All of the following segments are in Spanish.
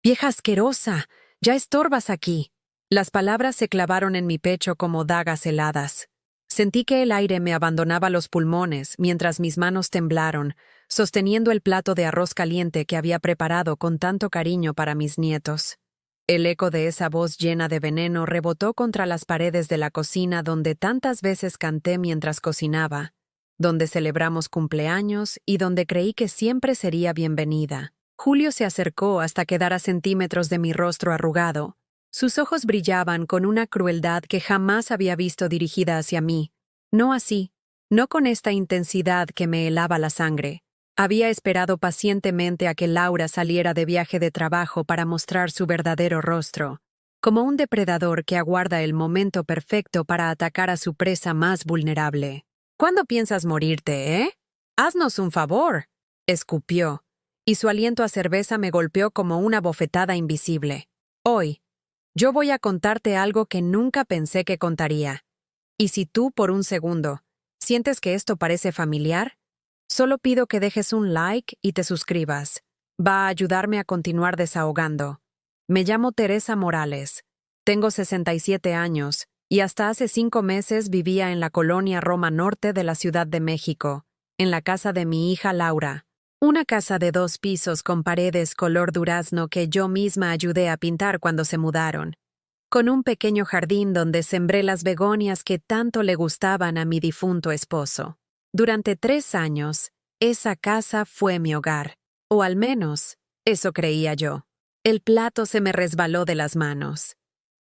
¡Vieja asquerosa! ¡Ya estorbas aquí! Las palabras se clavaron en mi pecho como dagas heladas. Sentí que el aire me abandonaba los pulmones mientras mis manos temblaron, sosteniendo el plato de arroz caliente que había preparado con tanto cariño para mis nietos. El eco de esa voz llena de veneno rebotó contra las paredes de la cocina donde tantas veces canté mientras cocinaba, donde celebramos cumpleaños y donde creí que siempre sería bienvenida. Julio se acercó hasta quedar a centímetros de mi rostro arrugado. Sus ojos brillaban con una crueldad que jamás había visto dirigida hacia mí. No así, no con esta intensidad que me helaba la sangre. Había esperado pacientemente a que Laura saliera de viaje de trabajo para mostrar su verdadero rostro, como un depredador que aguarda el momento perfecto para atacar a su presa más vulnerable. ¿Cuándo piensas morirte, eh? Haznos un favor, escupió, y su aliento a cerveza me golpeó como una bofetada invisible. Hoy, yo voy a contarte algo que nunca pensé que contaría. Y si tú, por un segundo, sientes que esto parece familiar, solo pido que dejes un like y te suscribas. Va a ayudarme a continuar desahogando. Me llamo Teresa Morales. Tengo 67 años y hasta hace 5 meses vivía en la colonia Roma Norte de la Ciudad de México, en la casa de mi hija Laura. Una casa de 2 pisos con paredes color durazno que yo misma ayudé a pintar cuando se mudaron, con un pequeño jardín donde sembré las begonias que tanto le gustaban a mi difunto esposo. Durante 3 años, esa casa fue mi hogar, o al menos, eso creía yo. El plato se me resbaló de las manos.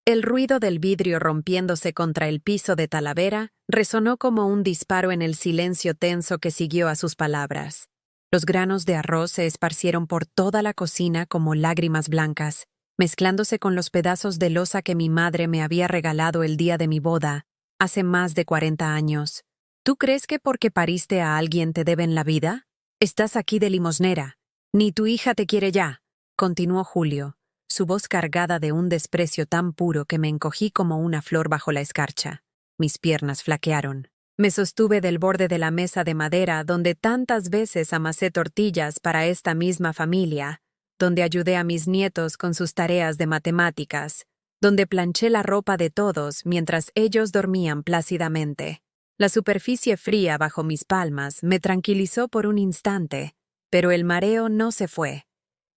El ruido del vidrio rompiéndose contra el piso de Talavera resonó como un disparo en el silencio tenso que siguió a sus palabras. Los granos de arroz se esparcieron por toda la cocina como lágrimas blancas, mezclándose con los pedazos de loza que mi madre me había regalado el día de mi boda, hace más de 40 años. ¿Tú crees que porque pariste a alguien te deben la vida? Estás aquí de limosnera. Ni tu hija te quiere ya, continuó Julio, su voz cargada de un desprecio tan puro que me encogí como una flor bajo la escarcha. Mis piernas flaquearon. Me sostuve del borde de la mesa de madera donde tantas veces amasé tortillas para esta misma familia, donde ayudé a mis nietos con sus tareas de matemáticas, donde planché la ropa de todos mientras ellos dormían plácidamente. La superficie fría bajo mis palmas me tranquilizó por un instante, pero el mareo no se fue.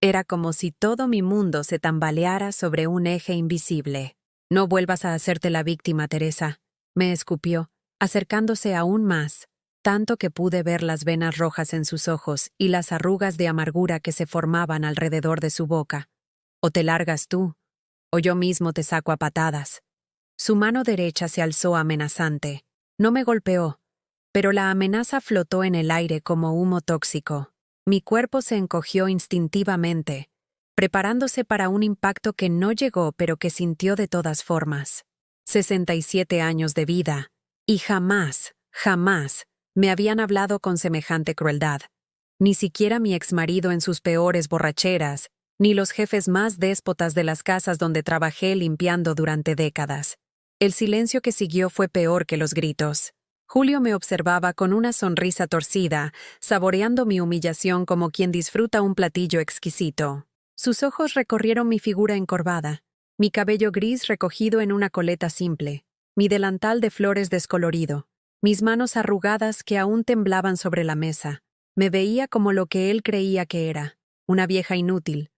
Era como si todo mi mundo se tambaleara sobre un eje invisible. No vuelvas a hacerte la víctima, Teresa, me escupió, acercándose aún más, tanto que pude ver las venas rojas en sus ojos y las arrugas de amargura que se formaban alrededor de su boca. O te largas tú, o yo mismo te saco a patadas. Su mano derecha se alzó amenazante. No me golpeó, pero la amenaza flotó en el aire como humo tóxico. Mi cuerpo se encogió instintivamente, preparándose para un impacto que no llegó pero que sintió de todas formas. 67 años de vida. Y jamás, jamás, me habían hablado con semejante crueldad. Ni siquiera mi exmarido en sus peores borracheras, ni los jefes más déspotas de las casas donde trabajé limpiando durante décadas. El silencio que siguió fue peor que los gritos. Julio me observaba con una sonrisa torcida, saboreando mi humillación como quien disfruta un platillo exquisito. Sus ojos recorrieron mi figura encorvada, mi cabello gris recogido en una coleta simple, mi delantal de flores descolorido, mis manos arrugadas que aún temblaban sobre la mesa. Me veía como lo que él creía que era, una vieja inútil,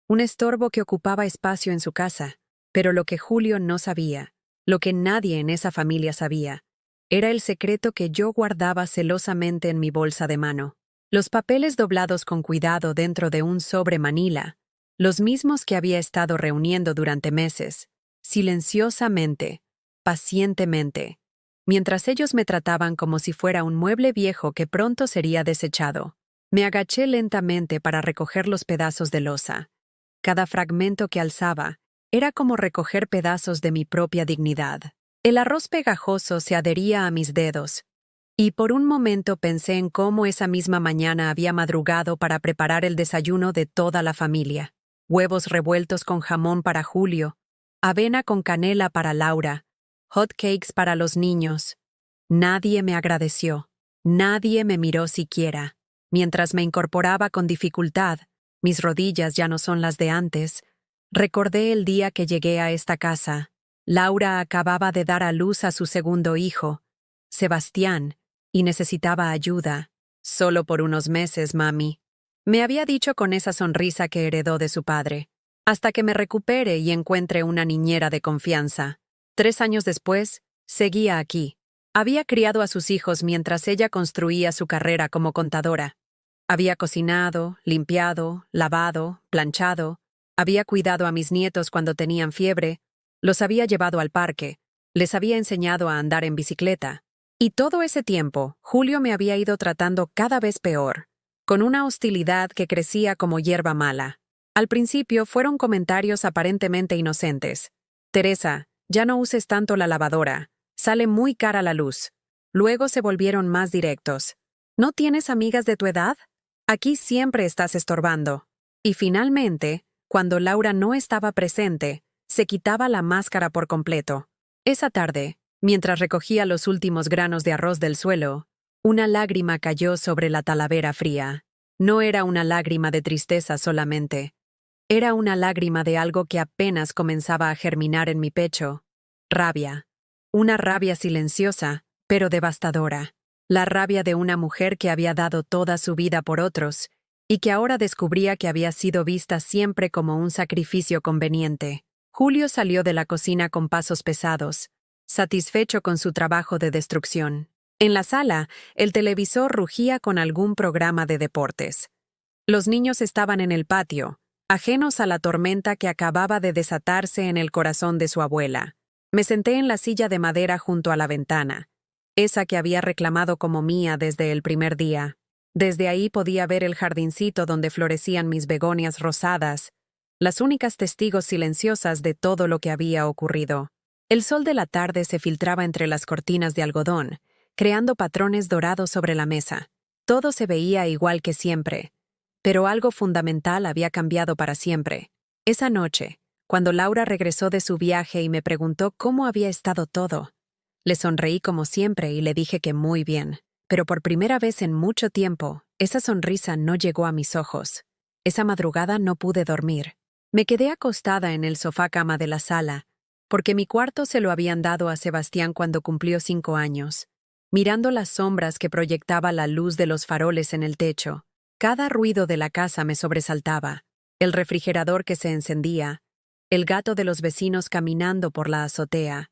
un estorbo que ocupaba espacio en su casa. Pero lo que Julio no sabía, lo que nadie en esa familia sabía, era el secreto que yo guardaba celosamente en mi bolsa de mano. Los papeles doblados con cuidado dentro de un sobre manila, los mismos que había estado reuniendo durante meses, silenciosamente, pacientemente, mientras ellos me trataban como si fuera un mueble viejo que pronto sería desechado. Me agaché lentamente para recoger los pedazos de loza. Cada fragmento que alzaba era como recoger pedazos de mi propia dignidad. El arroz pegajoso se adhería a mis dedos, y por un momento pensé en cómo esa misma mañana había madrugado para preparar el desayuno de toda la familia. Huevos revueltos con jamón para Julio, avena con canela para Laura, hot cakes para los niños. Nadie me agradeció, nadie me miró siquiera. Mientras me incorporaba con dificultad, mis rodillas ya no son las de antes, Recordé el día que llegué a esta casa. Laura acababa de dar a luz a su segundo hijo, Sebastián, y necesitaba ayuda. Solo por unos meses, mami. Me había dicho con esa sonrisa que heredó de su padre. Hasta que me recupere y encuentre una niñera de confianza. 3 años después, seguía aquí. Había criado a sus hijos mientras ella construía su carrera como contadora. Había cocinado, limpiado, lavado, planchado. Había cuidado a mis nietos cuando tenían fiebre. Los había llevado al parque. Les había enseñado a andar en bicicleta. Y todo ese tiempo, Julio me había ido tratando cada vez peor, con una hostilidad que crecía como hierba mala. Al principio fueron comentarios aparentemente inocentes. Teresa, ya no uses tanto la lavadora. Sale muy cara la luz. Luego se volvieron más directos. ¿No tienes amigas de tu edad? Aquí siempre estás estorbando. Y finalmente, cuando Laura no estaba presente, se quitaba la máscara por completo. Esa tarde, mientras recogía los últimos granos de arroz del suelo, una lágrima cayó sobre la talavera fría. No era una lágrima de tristeza solamente. Era una lágrima de algo que apenas comenzaba a germinar en mi pecho. Rabia. Una rabia silenciosa, pero devastadora. La rabia de una mujer que había dado toda su vida por otros y que ahora descubría que había sido vista siempre como un sacrificio conveniente. Julio salió de la cocina con pasos pesados, satisfecho con su trabajo de destrucción. En la sala, el televisor rugía con algún programa de deportes. Los niños estaban en el patio, ajenos a la tormenta que acababa de desatarse en el corazón de su abuela. Me senté en la silla de madera junto a la ventana, esa que había reclamado como mía desde el primer día. Desde ahí podía ver el jardincito donde florecían mis begonias rosadas, las únicas testigos silenciosas de todo lo que había ocurrido. El sol de la tarde se filtraba entre las cortinas de algodón, creando patrones dorados sobre la mesa. Todo se veía igual que siempre, pero algo fundamental había cambiado para siempre. Esa noche, cuando Laura regresó de su viaje y me preguntó cómo había estado todo, le sonreí como siempre y le dije que muy bien. Pero por primera vez en mucho tiempo, esa sonrisa no llegó a mis ojos. Esa madrugada no pude dormir. Me quedé acostada en el sofá cama de la sala, porque mi cuarto se lo habían dado a Sebastián cuando cumplió 5 años. Mirando las sombras que proyectaba la luz de los faroles en el techo, cada ruido de la casa me sobresaltaba. El refrigerador que se encendía, el gato de los vecinos caminando por la azotea,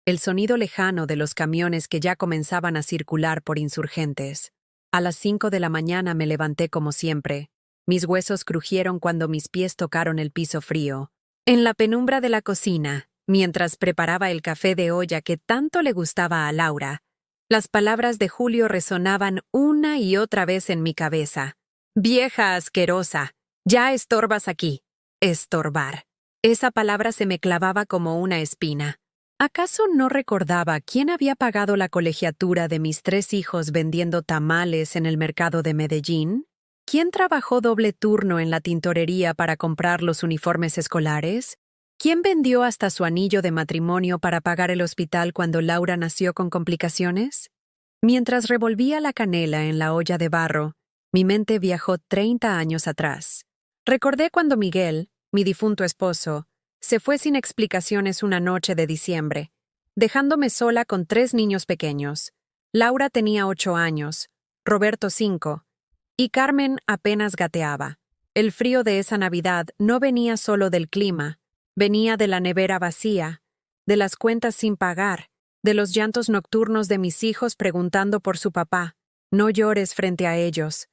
el sonido lejano de los camiones que ya comenzaban a circular por Insurgentes. A las 5 de la mañana me levanté como siempre. Mis huesos crujieron cuando mis pies tocaron el piso frío. En la penumbra de la cocina, mientras preparaba el café de olla que tanto le gustaba a Laura, las palabras de Julio resonaban una y otra vez en mi cabeza. «Vieja asquerosa, ya estorbas aquí». Estorbar. Esa palabra se me clavaba como una espina. ¿Acaso no recordaba quién había pagado la colegiatura de mis 3 hijos vendiendo tamales en el mercado de Medellín? ¿Quién trabajó doble turno en la tintorería para comprar los uniformes escolares? ¿Quién vendió hasta su anillo de matrimonio para pagar el hospital cuando Laura nació con complicaciones? Mientras revolvía la canela en la olla de barro, mi mente viajó 30 años atrás. Recordé cuando Miguel, mi difunto esposo, se fue sin explicaciones una noche de diciembre, dejándome sola con 3 niños pequeños. Laura tenía 8 años, Roberto 5, y Carmen apenas gateaba. El frío de esa Navidad no venía solo del clima, venía de la nevera vacía, de las cuentas sin pagar, de los llantos nocturnos de mis hijos preguntando por su papá. «No llores frente a ellos»,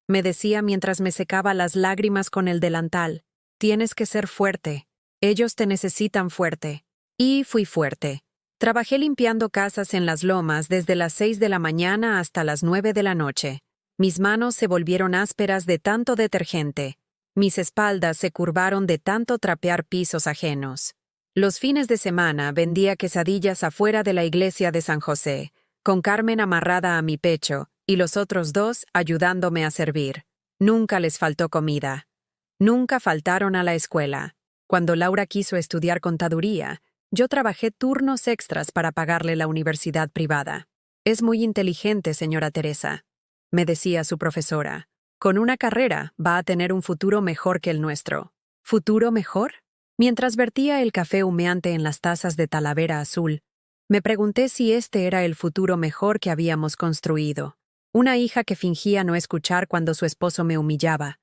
me decía mientras me secaba las lágrimas con el delantal. «Tienes que ser fuerte. Ellos te necesitan fuerte». Y fui fuerte. Trabajé limpiando casas en las lomas desde las 6 de la mañana hasta las 9 de la noche. Mis manos se volvieron ásperas de tanto detergente. Mis espaldas se curvaron de tanto trapear pisos ajenos. Los fines de semana vendía quesadillas afuera de la iglesia de San José, con Carmen amarrada a mi pecho y los otros 2 ayudándome a servir. Nunca les faltó comida. Nunca faltaron a la escuela. Cuando Laura quiso estudiar contaduría, yo trabajé turnos extras para pagarle la universidad privada. «Es muy inteligente, señora Teresa», me decía su profesora. «Con una carrera va a tener un futuro mejor que el nuestro». ¿Futuro mejor? Mientras vertía el café humeante en las tazas de Talavera azul, me pregunté si este era el futuro mejor que habíamos construido. Una hija que fingía no escuchar cuando su esposo me humillaba.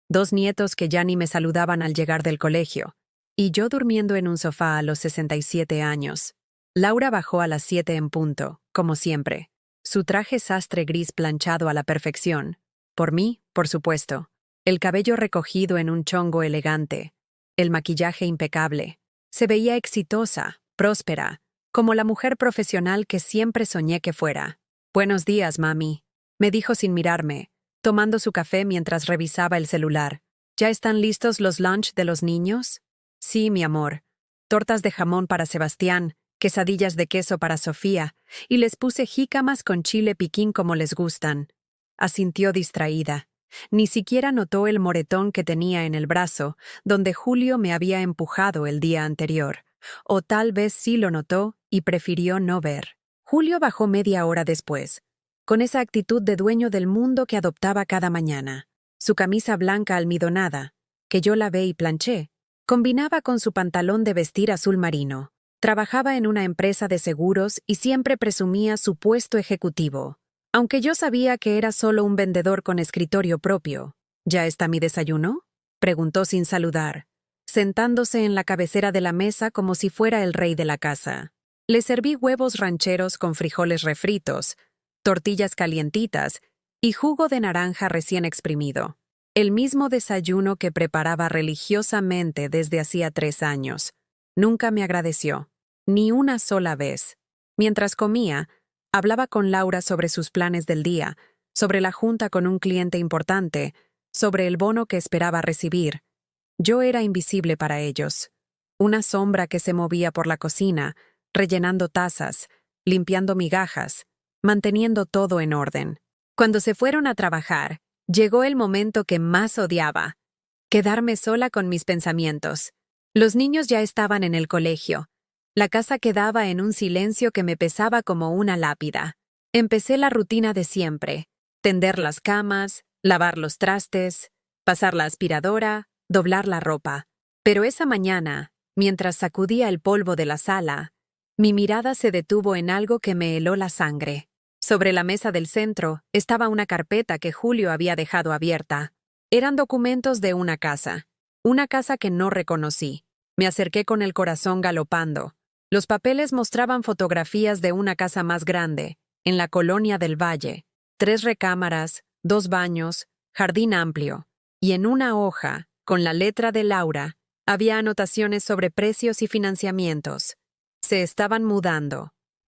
2 nietos que ya ni me saludaban al llegar del colegio. Y yo durmiendo en un sofá a los 67 años. Laura bajó a las 7 en punto, como siempre. Su traje sastre gris planchado a la perfección. Por mí, por supuesto. El cabello recogido en un chongo elegante. El maquillaje impecable. Se veía exitosa, próspera, como la mujer profesional que siempre soñé que fuera. «Buenos días, mami», me dijo sin mirarme, tomando su café mientras revisaba el celular. «¿Ya están listos los lunch de los niños?» «Sí, mi amor. Tortas de jamón para Sebastián, quesadillas de queso para Sofía, y les puse jícamas con chile piquín como les gustan». Asintió distraída. Ni siquiera notó el moretón que tenía en el brazo, donde Julio me había empujado el día anterior. O tal vez sí lo notó y prefirió no ver. Julio bajó media hora después, con esa actitud de dueño del mundo que adoptaba cada mañana. Su camisa blanca almidonada, que yo lavé y planché, combinaba con su pantalón de vestir azul marino. Trabajaba en una empresa de seguros y siempre presumía su puesto ejecutivo. Aunque yo sabía que era solo un vendedor con escritorio propio. «¿Ya está mi desayuno?», preguntó sin saludar, sentándose en la cabecera de la mesa como si fuera el rey de la casa. Le serví huevos rancheros con frijoles refritos, tortillas calientitas y jugo de naranja recién exprimido. El mismo desayuno que preparaba religiosamente desde hacía 3 años. Nunca me agradeció, ni una sola vez. Mientras comía, hablaba con Laura sobre sus planes del día, sobre la junta con un cliente importante, sobre el bono que esperaba recibir. Yo era invisible para ellos. Una sombra que se movía por la cocina, rellenando tazas, limpiando migajas, manteniendo todo en orden. Cuando se fueron a trabajar, llegó el momento que más odiaba: quedarme sola con mis pensamientos. Los niños ya estaban en el colegio. La casa quedaba en un silencio que me pesaba como una lápida. Empecé la rutina de siempre: tender las camas, lavar los trastes, pasar la aspiradora, doblar la ropa. Pero esa mañana, mientras sacudía el polvo de la sala, mi mirada se detuvo en algo que me heló la sangre. Sobre la mesa del centro estaba una carpeta que Julio había dejado abierta. Eran documentos de una casa que no reconocí. Me acerqué con el corazón galopando. Los papeles mostraban fotografías de una casa más grande, en la colonia del Valle. 3 recámaras, 2 baños, jardín amplio. Y en una hoja, con la letra de Laura, había anotaciones sobre precios y financiamientos. Se estaban mudando.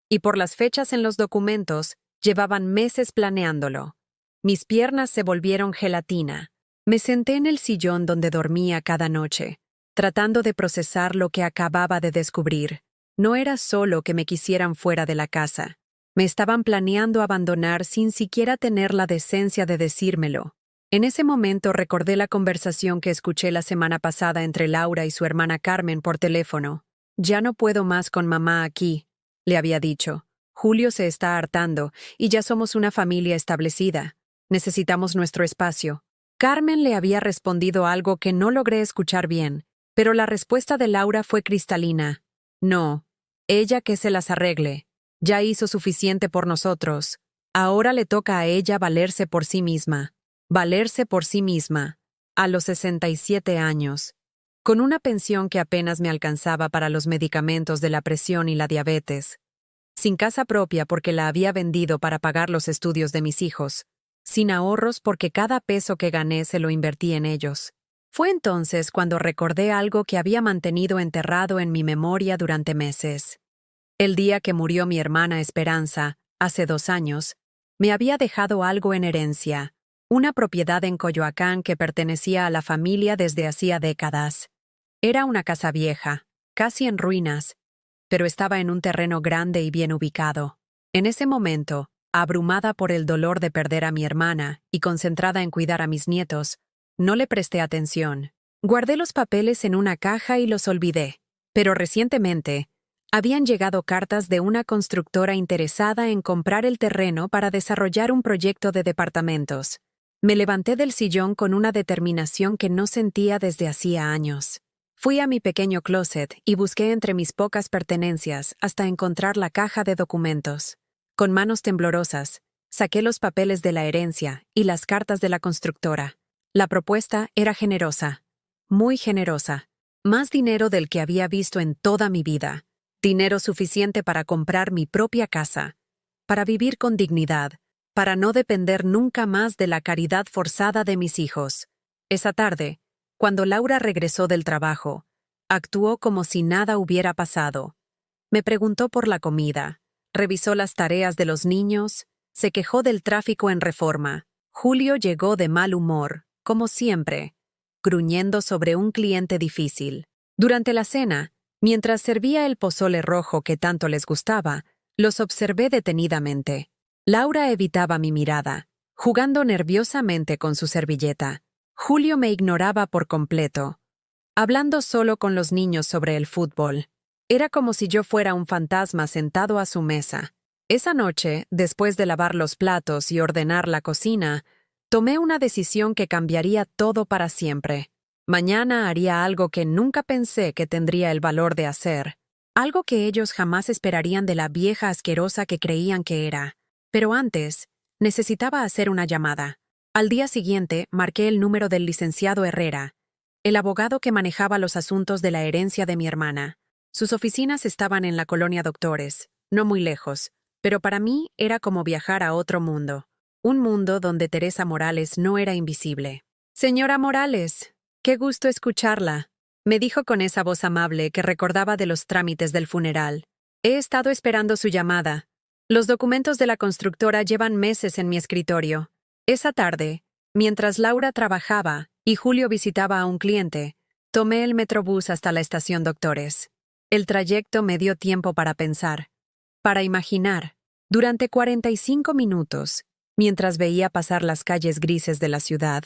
Y por las fechas en los documentos, llevaban meses planeándolo. Mis piernas se volvieron gelatina. Me senté en el sillón donde dormía cada noche, tratando de procesar lo que acababa de descubrir. No era solo que me quisieran fuera de la casa. Me estaban planeando abandonar sin siquiera tener la decencia de decírmelo. En ese momento recordé la conversación que escuché la semana pasada entre Laura y su hermana Carmen por teléfono. «Ya no puedo más con mamá aquí», le había dicho. «Julio se está hartando y ya somos una familia establecida. Necesitamos nuestro espacio». Carmen le había respondido algo que no logré escuchar bien, pero la respuesta de Laura fue cristalina. «No, ella que se las arregle. Ya hizo suficiente por nosotros. Ahora le toca a ella valerse por sí misma». Valerse por sí misma, a los 67 años, con una pensión que apenas me alcanzaba para los medicamentos de la presión y la diabetes, sin casa propia porque la había vendido para pagar los estudios de mis hijos, sin ahorros porque cada peso que gané se lo invertí en ellos. Fue entonces cuando recordé algo que había mantenido enterrado en mi memoria durante meses. El día que murió mi hermana Esperanza, hace 2 años, me había dejado algo en herencia. Una propiedad en Coyoacán que pertenecía a la familia desde hacía décadas. Era una casa vieja, casi en ruinas, pero estaba en un terreno grande y bien ubicado. En ese momento, abrumada por el dolor de perder a mi hermana y concentrada en cuidar a mis nietos, no le presté atención. Guardé los papeles en una caja y los olvidé. Pero recientemente, habían llegado cartas de una constructora interesada en comprar el terreno para desarrollar un proyecto de departamentos. Me levanté del sillón con una determinación que no sentía desde hacía años. Fui a mi pequeño closet y busqué entre mis pocas pertenencias hasta encontrar la caja de documentos. Con manos temblorosas, saqué los papeles de la herencia y las cartas de la constructora. La propuesta era generosa, muy generosa. Más dinero del que había visto en toda mi vida. Dinero suficiente para comprar mi propia casa, para vivir con dignidad, para no depender nunca más de la caridad forzada de mis hijos. Esa tarde, cuando Laura regresó del trabajo, actuó como si nada hubiera pasado. Me preguntó por la comida, revisó las tareas de los niños, se quejó del tráfico en Reforma. Julio llegó de mal humor, como siempre, gruñendo sobre un cliente difícil. Durante la cena, mientras servía el pozole rojo que tanto les gustaba, los observé detenidamente. Laura evitaba mi mirada, jugando nerviosamente con su servilleta. Julio me ignoraba por completo, hablando solo con los niños sobre el fútbol. Era como si yo fuera un fantasma sentado a su mesa. Esa noche, después de lavar los platos y ordenar la cocina, tomé una decisión que cambiaría todo para siempre. Mañana haría algo que nunca pensé que tendría el valor de hacer, algo que ellos jamás esperarían de la vieja asquerosa que creían que era. Pero antes, necesitaba hacer una llamada. Al día siguiente, marqué el número del licenciado Herrera, el abogado que manejaba los asuntos de la herencia de mi hermana. Sus oficinas estaban en la colonia Doctores, no muy lejos, pero para mí era como viajar a otro mundo. Un mundo donde Teresa Morales no era invisible. «Señora Morales, qué gusto escucharla», me dijo con esa voz amable que recordaba de los trámites del funeral. «He estado esperando su llamada. Los documentos de la constructora llevan meses en mi escritorio». Esa tarde, mientras Laura trabajaba y Julio visitaba a un cliente, tomé el Metrobús hasta la estación Doctores. El trayecto me dio tiempo para pensar, para imaginar. Durante 45 minutos, mientras veía pasar las calles grises de la ciudad,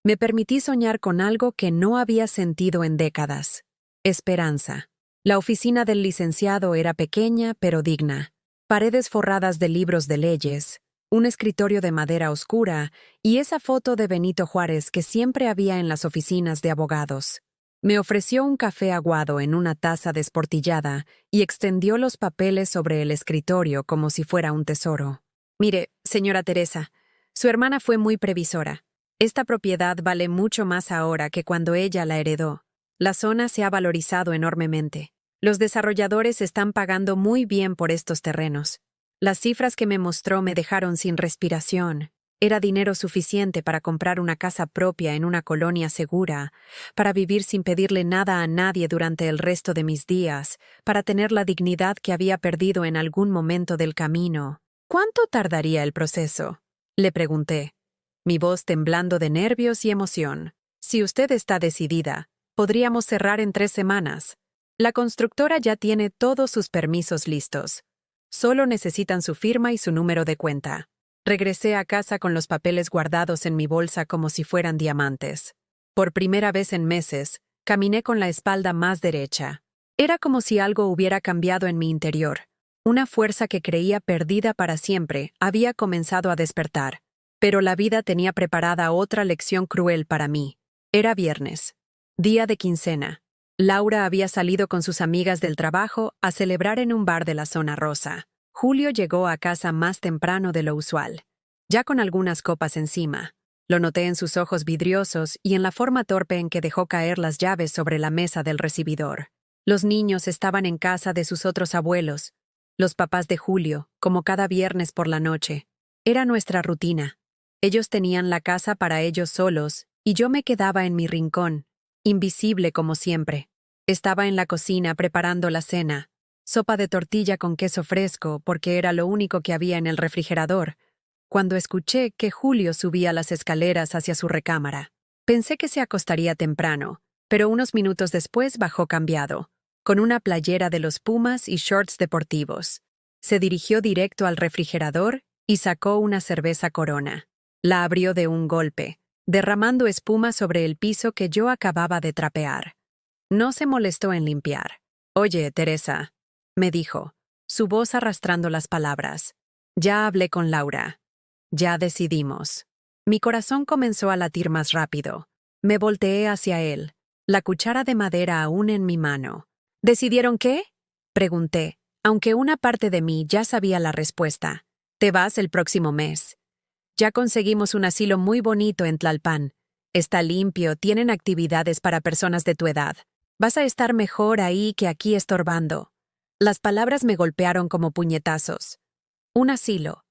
me permití soñar con algo que no había sentido en décadas. Esperanza. La oficina del licenciado era pequeña pero digna. Paredes forradas de libros de leyes, un escritorio de madera oscura y esa foto de Benito Juárez que siempre había en las oficinas de abogados. Me ofreció un café aguado en una taza desportillada y extendió los papeles sobre el escritorio como si fuera un tesoro. «Mire, señora Teresa, su hermana fue muy previsora. Esta propiedad vale mucho más ahora que cuando ella la heredó. La zona se ha valorizado enormemente. Los desarrolladores están pagando muy bien por estos terrenos. Las cifras que me mostró me dejaron sin respiración. Era dinero suficiente para comprar una casa propia en una colonia segura, para vivir sin pedirle nada a nadie durante el resto de mis días, para tener la dignidad que había perdido en algún momento del camino. ¿Cuánto tardaría el proceso?», le pregunté, mi voz temblando de nervios y emoción. «Si usted está decidida, podríamos cerrar en 3 semanas. La constructora ya tiene todos sus permisos listos. Solo necesitan su firma y su número de cuenta». Regresé a casa con los papeles guardados en mi bolsa como si fueran diamantes. Por primera vez en meses, caminé con la espalda más derecha. Era como si algo hubiera cambiado en mi interior. Una fuerza que creía perdida para siempre había comenzado a despertar. Pero la vida tenía preparada otra lección cruel para mí. Era viernes, día de quincena. Laura había salido con sus amigas del trabajo a celebrar en un bar de la zona rosa. Julio llegó a casa más temprano de lo usual, ya con algunas copas encima. Lo noté en sus ojos vidriosos y en la forma torpe en que dejó caer las llaves sobre la mesa del recibidor. Los niños estaban en casa de sus otros abuelos, los papás de Julio, como cada viernes por la noche. Era nuestra rutina. Ellos tenían la casa para ellos solos y yo me quedaba en mi rincón, invisible como siempre. Estaba en la cocina preparando la cena. Sopa de tortilla con queso fresco porque era lo único que había en el refrigerador, cuando escuché que Julio subía las escaleras hacia su recámara. Pensé que se acostaría temprano, pero unos minutos después bajó cambiado, con una playera de los Pumas y shorts deportivos. Se dirigió directo al refrigerador y sacó una cerveza Corona. La abrió de un golpe, derramando espuma sobre el piso que yo acababa de trapear. No se molestó en limpiar. «Oye, Teresa», me dijo, su voz arrastrando las palabras. «Ya hablé con Laura. Ya decidimos». Mi corazón comenzó a latir más rápido. Me volteé hacia él. la cuchara de madera aún en mi mano. ¿Decidieron qué? Pregunté, aunque una parte de mí ya sabía la respuesta. Te vas el próximo mes. Ya conseguimos un asilo muy bonito en Tlalpan. Está limpio, tienen actividades para personas de tu edad. Vas a estar mejor ahí que aquí estorbando. Las palabras me golpearon como puñetazos. Un asilo.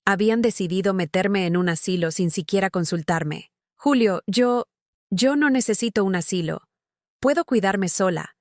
Habían decidido meterme en un asilo sin siquiera consultarme. Julio, yo no necesito un asilo. Puedo cuidarme sola.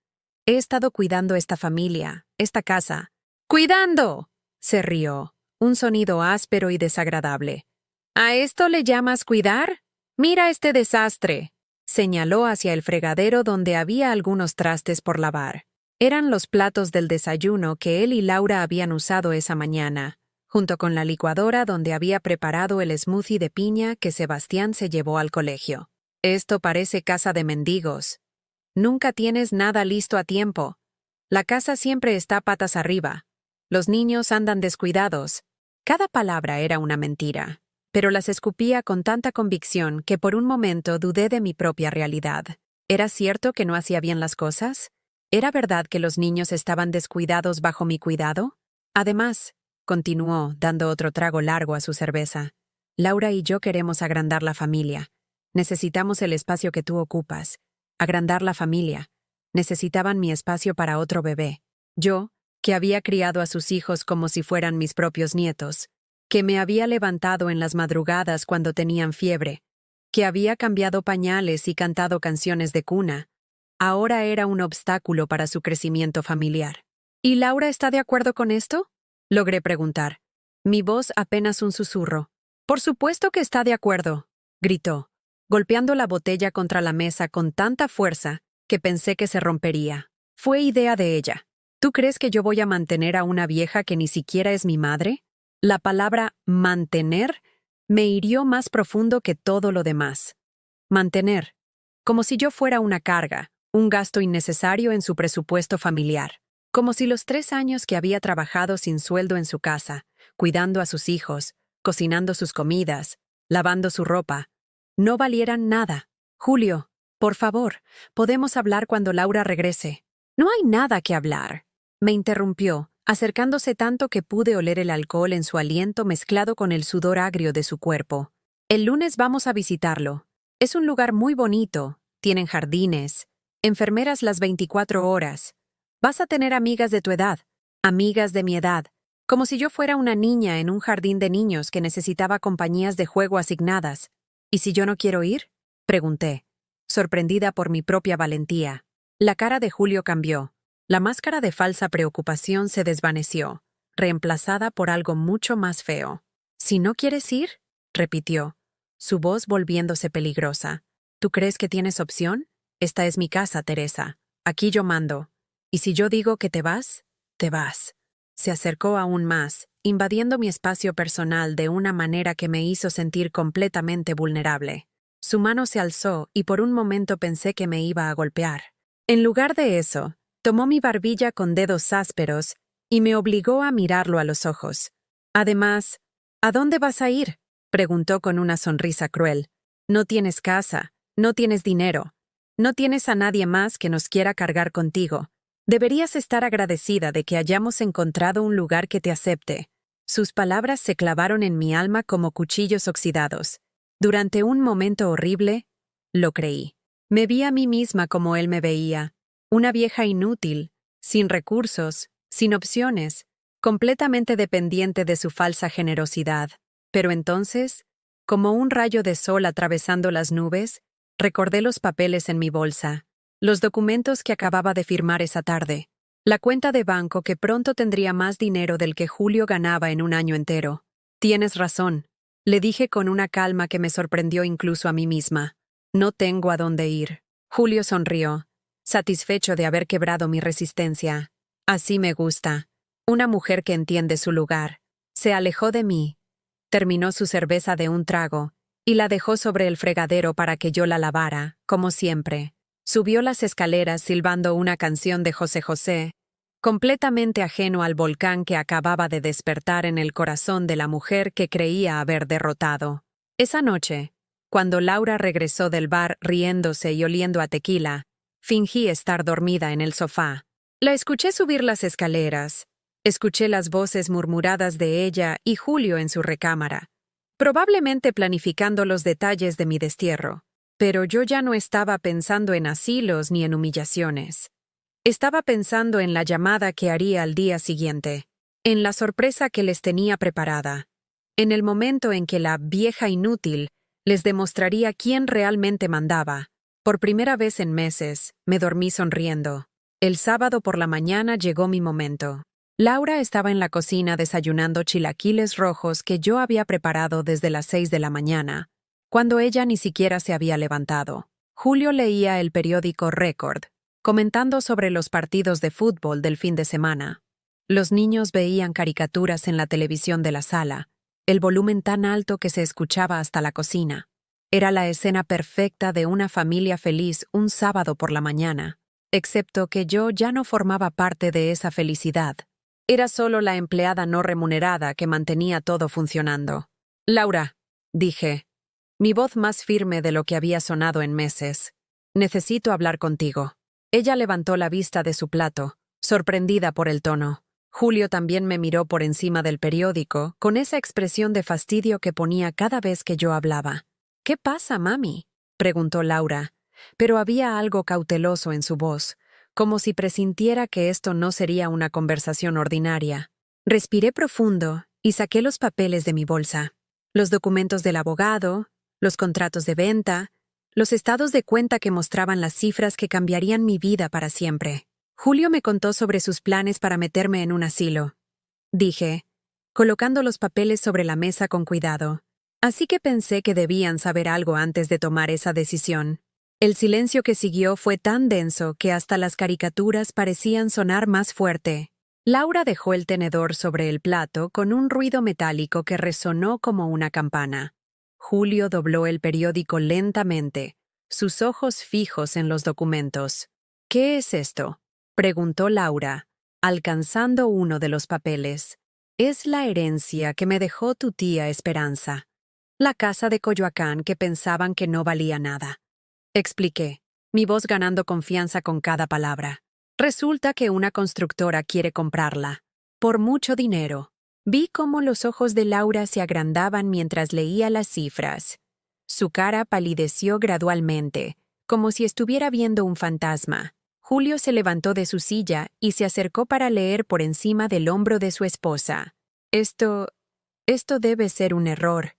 He estado cuidando esta familia, esta casa. ¡Cuidando!, se rió, un sonido áspero y desagradable. ¿A esto le llamas cuidar? Mira este desastre. Señaló hacia el fregadero donde había algunos trastes por lavar. Eran los platos del desayuno que él y Laura habían usado esa mañana, junto con la licuadora donde había preparado el smoothie de piña que Sebastián se llevó al colegio. Esto parece casa de mendigos. Nunca tienes nada listo a tiempo. La casa siempre está patas arriba. Los niños andan descuidados. Cada palabra era una mentira, pero las escupía con tanta convicción que por un momento dudé de mi propia realidad. ¿Era cierto que no hacía bien las cosas? ¿Era verdad que los niños estaban descuidados bajo mi cuidado? Además, continuó, dando otro trago largo a su cerveza, Laura y yo queremos agrandar la familia. Necesitamos el espacio que tú ocupas. Agrandar la familia. Necesitaban mi espacio para otro bebé. Yo, que había criado a sus hijos como si fueran mis propios nietos, que me había levantado en las madrugadas cuando tenían fiebre, que había cambiado pañales y cantado canciones de cuna, ahora era un obstáculo para su crecimiento familiar. ¿Y Laura está de acuerdo con esto?, logré preguntar. Mi voz apenas un susurro. «Por supuesto que está de acuerdo», gritó, golpeando la botella contra la mesa con tanta fuerza que pensé que se rompería. Fue idea de ella. ¿Tú crees que yo voy a mantener a una vieja que ni siquiera es mi madre? La palabra mantener me hirió más profundo que todo lo demás. Mantener. Como si yo fuera una carga, un gasto innecesario en su presupuesto familiar. Como si los 3 años que había trabajado sin sueldo en su casa, cuidando a sus hijos, cocinando sus comidas, lavando su ropa, no valieran nada. Julio, por favor, podemos hablar cuando Laura regrese. No hay nada que hablar. Me interrumpió, acercándose tanto que pude oler el alcohol en su aliento mezclado con el sudor agrio de su cuerpo. El lunes vamos a visitarlo. Es un lugar muy bonito, tienen jardines, enfermeras las 24 horas. Vas a tener amigas de tu edad, amigas de mi edad, como si yo fuera una niña en un jardín de niños que necesitaba compañías de juego asignadas. ¿Y si yo no quiero ir?, pregunté, sorprendida por mi propia valentía. La cara de Julio cambió. La máscara de falsa preocupación se desvaneció, reemplazada por algo mucho más feo. «¿Si no quieres ir?», repitió, su voz volviéndose peligrosa. «¿Tú crees que tienes opción? Esta es mi casa, Teresa. Aquí yo mando. Y si yo digo que te vas, te vas». Se acercó aún más, invadiendo mi espacio personal de una manera que me hizo sentir completamente vulnerable. Su mano se alzó y por un momento pensé que me iba a golpear. En lugar de eso, tomó mi barbilla con dedos ásperos y me obligó a mirarlo a los ojos. Además, ¿a dónde vas a ir?, preguntó con una sonrisa cruel. No tienes casa, no tienes dinero, no tienes a nadie más que nos quiera cargar contigo. Deberías estar agradecida de que hayamos encontrado un lugar que te acepte. Sus palabras se clavaron en mi alma como cuchillos oxidados. Durante un momento horrible, lo creí. Me vi a mí misma como él me veía, una vieja inútil, sin recursos, sin opciones, completamente dependiente de su falsa generosidad. Pero entonces, como un rayo de sol atravesando las nubes, recordé los papeles en mi bolsa, los documentos que acababa de firmar esa tarde, la cuenta de banco que pronto tendría más dinero del que Julio ganaba en un año entero. Tienes razón, le dije con una calma que me sorprendió incluso a mí misma. No tengo a dónde ir. Julio sonrió, satisfecho de haber quebrado mi resistencia. Así me gusta. Una mujer que entiende su lugar. Se alejó de mí. Terminó su cerveza de un trago y la dejó sobre el fregadero para que yo la lavara, como siempre. Subió las escaleras silbando una canción de José José, completamente ajeno al volcán que acababa de despertar en el corazón de la mujer que creía haber derrotado. Esa noche, cuando Laura regresó del bar riéndose y oliendo a tequila, Fingí estar dormida en el sofá. La escuché subir las escaleras. Escuché las voces murmuradas de ella y Julio en su recámara, probablemente planificando los detalles de mi destierro. Pero yo ya no estaba pensando en asilos ni en humillaciones. Estaba pensando en la llamada que haría al día siguiente, en la sorpresa que les tenía preparada, en el momento en que la vieja inútil les demostraría quién realmente mandaba. Por primera vez en meses, me dormí sonriendo. El sábado por la mañana llegó mi momento. Laura estaba en la cocina desayunando chilaquiles rojos que yo había preparado desde las 6 de la mañana, cuando ella ni siquiera se había levantado. Julio leía el periódico Record, comentando sobre los partidos de fútbol del fin de semana. Los niños veían caricaturas en la televisión de la sala, el volumen tan alto que se escuchaba hasta la cocina. Era la escena perfecta de una familia feliz un sábado por la mañana, excepto que yo ya no formaba parte de esa felicidad. Era solo la empleada no remunerada que mantenía todo funcionando. «Laura», dije, mi voz más firme de lo que había sonado en meses. «Necesito hablar contigo». Ella levantó la vista de su plato, sorprendida por el tono. Julio también me miró por encima del periódico, con esa expresión de fastidio que ponía cada vez que yo hablaba. «¿Qué pasa, mami?», preguntó Laura, pero había algo cauteloso en su voz, como si presintiera que esto no sería una conversación ordinaria. Respiré profundo y saqué los papeles de mi bolsa. Los documentos del abogado, los contratos de venta, los estados de cuenta que mostraban las cifras que cambiarían mi vida para siempre. Julio me contó sobre sus planes para meterme en un asilo. Dije, colocando los papeles sobre la mesa con cuidado. Así que pensé que debían saber algo antes de tomar esa decisión. El silencio que siguió fue tan denso que hasta las caricaturas parecían sonar más fuerte. Laura dejó el tenedor sobre el plato con un ruido metálico que resonó como una campana. Julio dobló el periódico lentamente, sus ojos fijos en los documentos. «¿Qué es esto?», preguntó Laura, alcanzando uno de los papeles. «Es la herencia que me dejó tu tía Esperanza. La casa de Coyoacán que pensaban que no valía nada», expliqué, mi voz ganando confianza con cada palabra. «Resulta que una constructora quiere comprarla. Por mucho dinero». Vi cómo los ojos de Laura se agrandaban mientras leía las cifras. Su cara palideció gradualmente, como si estuviera viendo un fantasma. Julio se levantó de su silla y se acercó para leer por encima del hombro de su esposa. Esto debe ser un error»,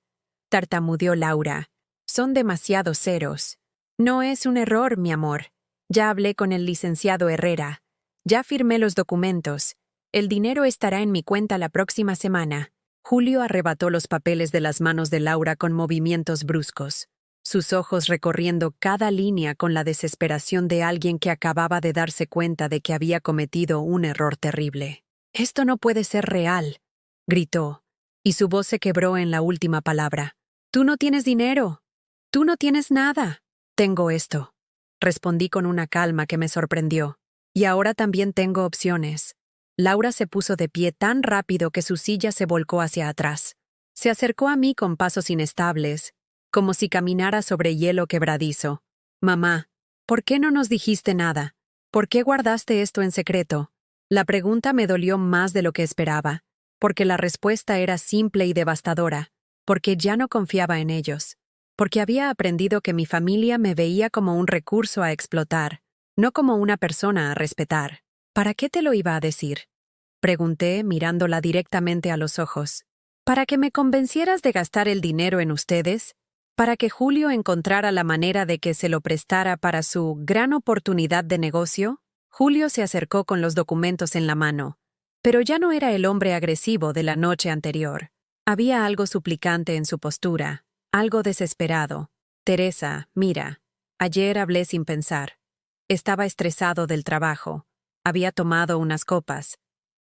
tartamudeó Laura. «Son demasiado ceros». «No es un error, mi amor. Ya hablé con el licenciado Herrera. Ya firmé los documentos. El dinero estará en mi cuenta la próxima semana». Julio arrebató los papeles de las manos de Laura con movimientos bruscos, sus ojos recorriendo cada línea con la desesperación de alguien que acababa de darse cuenta de que había cometido un error terrible. «Esto no puede ser real», gritó, y su voz se quebró en la última palabra. «Tú no tienes dinero. Tú no tienes nada». «Tengo esto», respondí con una calma que me sorprendió. «Y ahora también tengo opciones». Laura se puso de pie tan rápido que su silla se volcó hacia atrás. Se acercó a mí con pasos inestables, como si caminara sobre hielo quebradizo. «Mamá, ¿por qué no nos dijiste nada? ¿Por qué guardaste esto en secreto?». La pregunta me dolió más de lo que esperaba, porque la respuesta era simple y devastadora, porque ya no confiaba en ellos, porque había aprendido que mi familia me veía como un recurso a explotar, no como una persona a respetar. «¿Para qué te lo iba a decir?», pregunté mirándola directamente a los ojos. «¿Para que me convencieras de gastar el dinero en ustedes? ¿Para que Julio encontrara la manera de que se lo prestara para su gran oportunidad de negocio?» Julio se acercó con los documentos en la mano, pero ya no era el hombre agresivo de la noche anterior. Había algo suplicante en su postura, algo desesperado. «Teresa, mira, ayer hablé sin pensar. Estaba estresado del trabajo. Había tomado unas copas.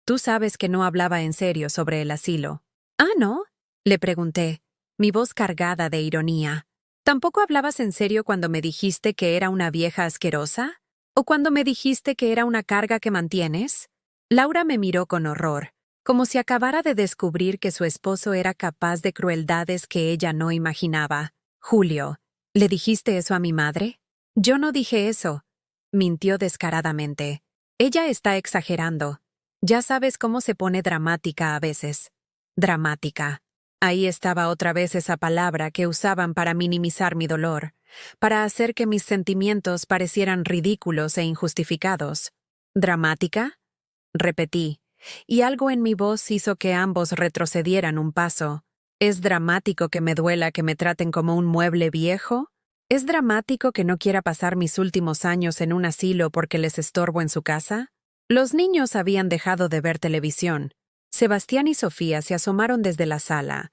Tú sabes que no hablaba en serio sobre el asilo». «¿Ah, no?», le pregunté, mi voz cargada de ironía. «¿Tampoco hablabas en serio cuando me dijiste que era una vieja asquerosa? ¿O cuando me dijiste que era una carga que mantienes?». Laura me miró con horror, como si acabara de descubrir que su esposo era capaz de crueldades que ella no imaginaba. «Julio, ¿le dijiste eso a mi madre?». «Yo no dije eso». mintió descaradamente. Ella está exagerando. Ya sabes cómo se pone dramática a veces. Dramática. Ahí estaba otra vez esa palabra que usaban para minimizar mi dolor, para hacer que mis sentimientos parecieran ridículos e injustificados. ¿Dramática? Repetí, y algo en mi voz hizo que ambos retrocedieran un paso. ¿Es dramático que me duela que me traten como un mueble viejo? ¿Es dramático que no quiera pasar mis últimos años en un asilo porque les estorbo en su casa? Los niños habían dejado de ver televisión. Sebastián y Sofía se asomaron desde la sala,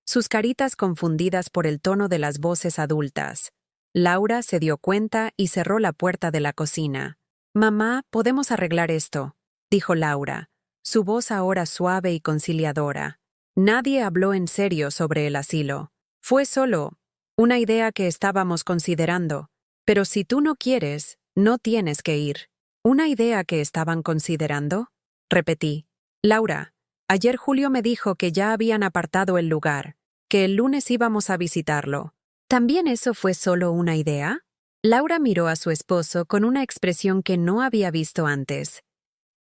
sus caritas confundidas por el tono de las voces adultas. Laura se dio cuenta y cerró la puerta de la cocina. «Mamá, podemos arreglar esto», dijo Laura, su voz ahora suave y conciliadora. Nadie habló en serio sobre el asilo. Fue solo una idea que estábamos considerando. Pero si tú no quieres, no tienes que ir. ¿Una idea que estaban considerando? Repetí. Laura, ayer Julio me dijo que ya habían apartado el lugar, que el lunes íbamos a visitarlo. ¿También eso fue solo una idea? Laura miró a su esposo con una expresión que no había visto antes.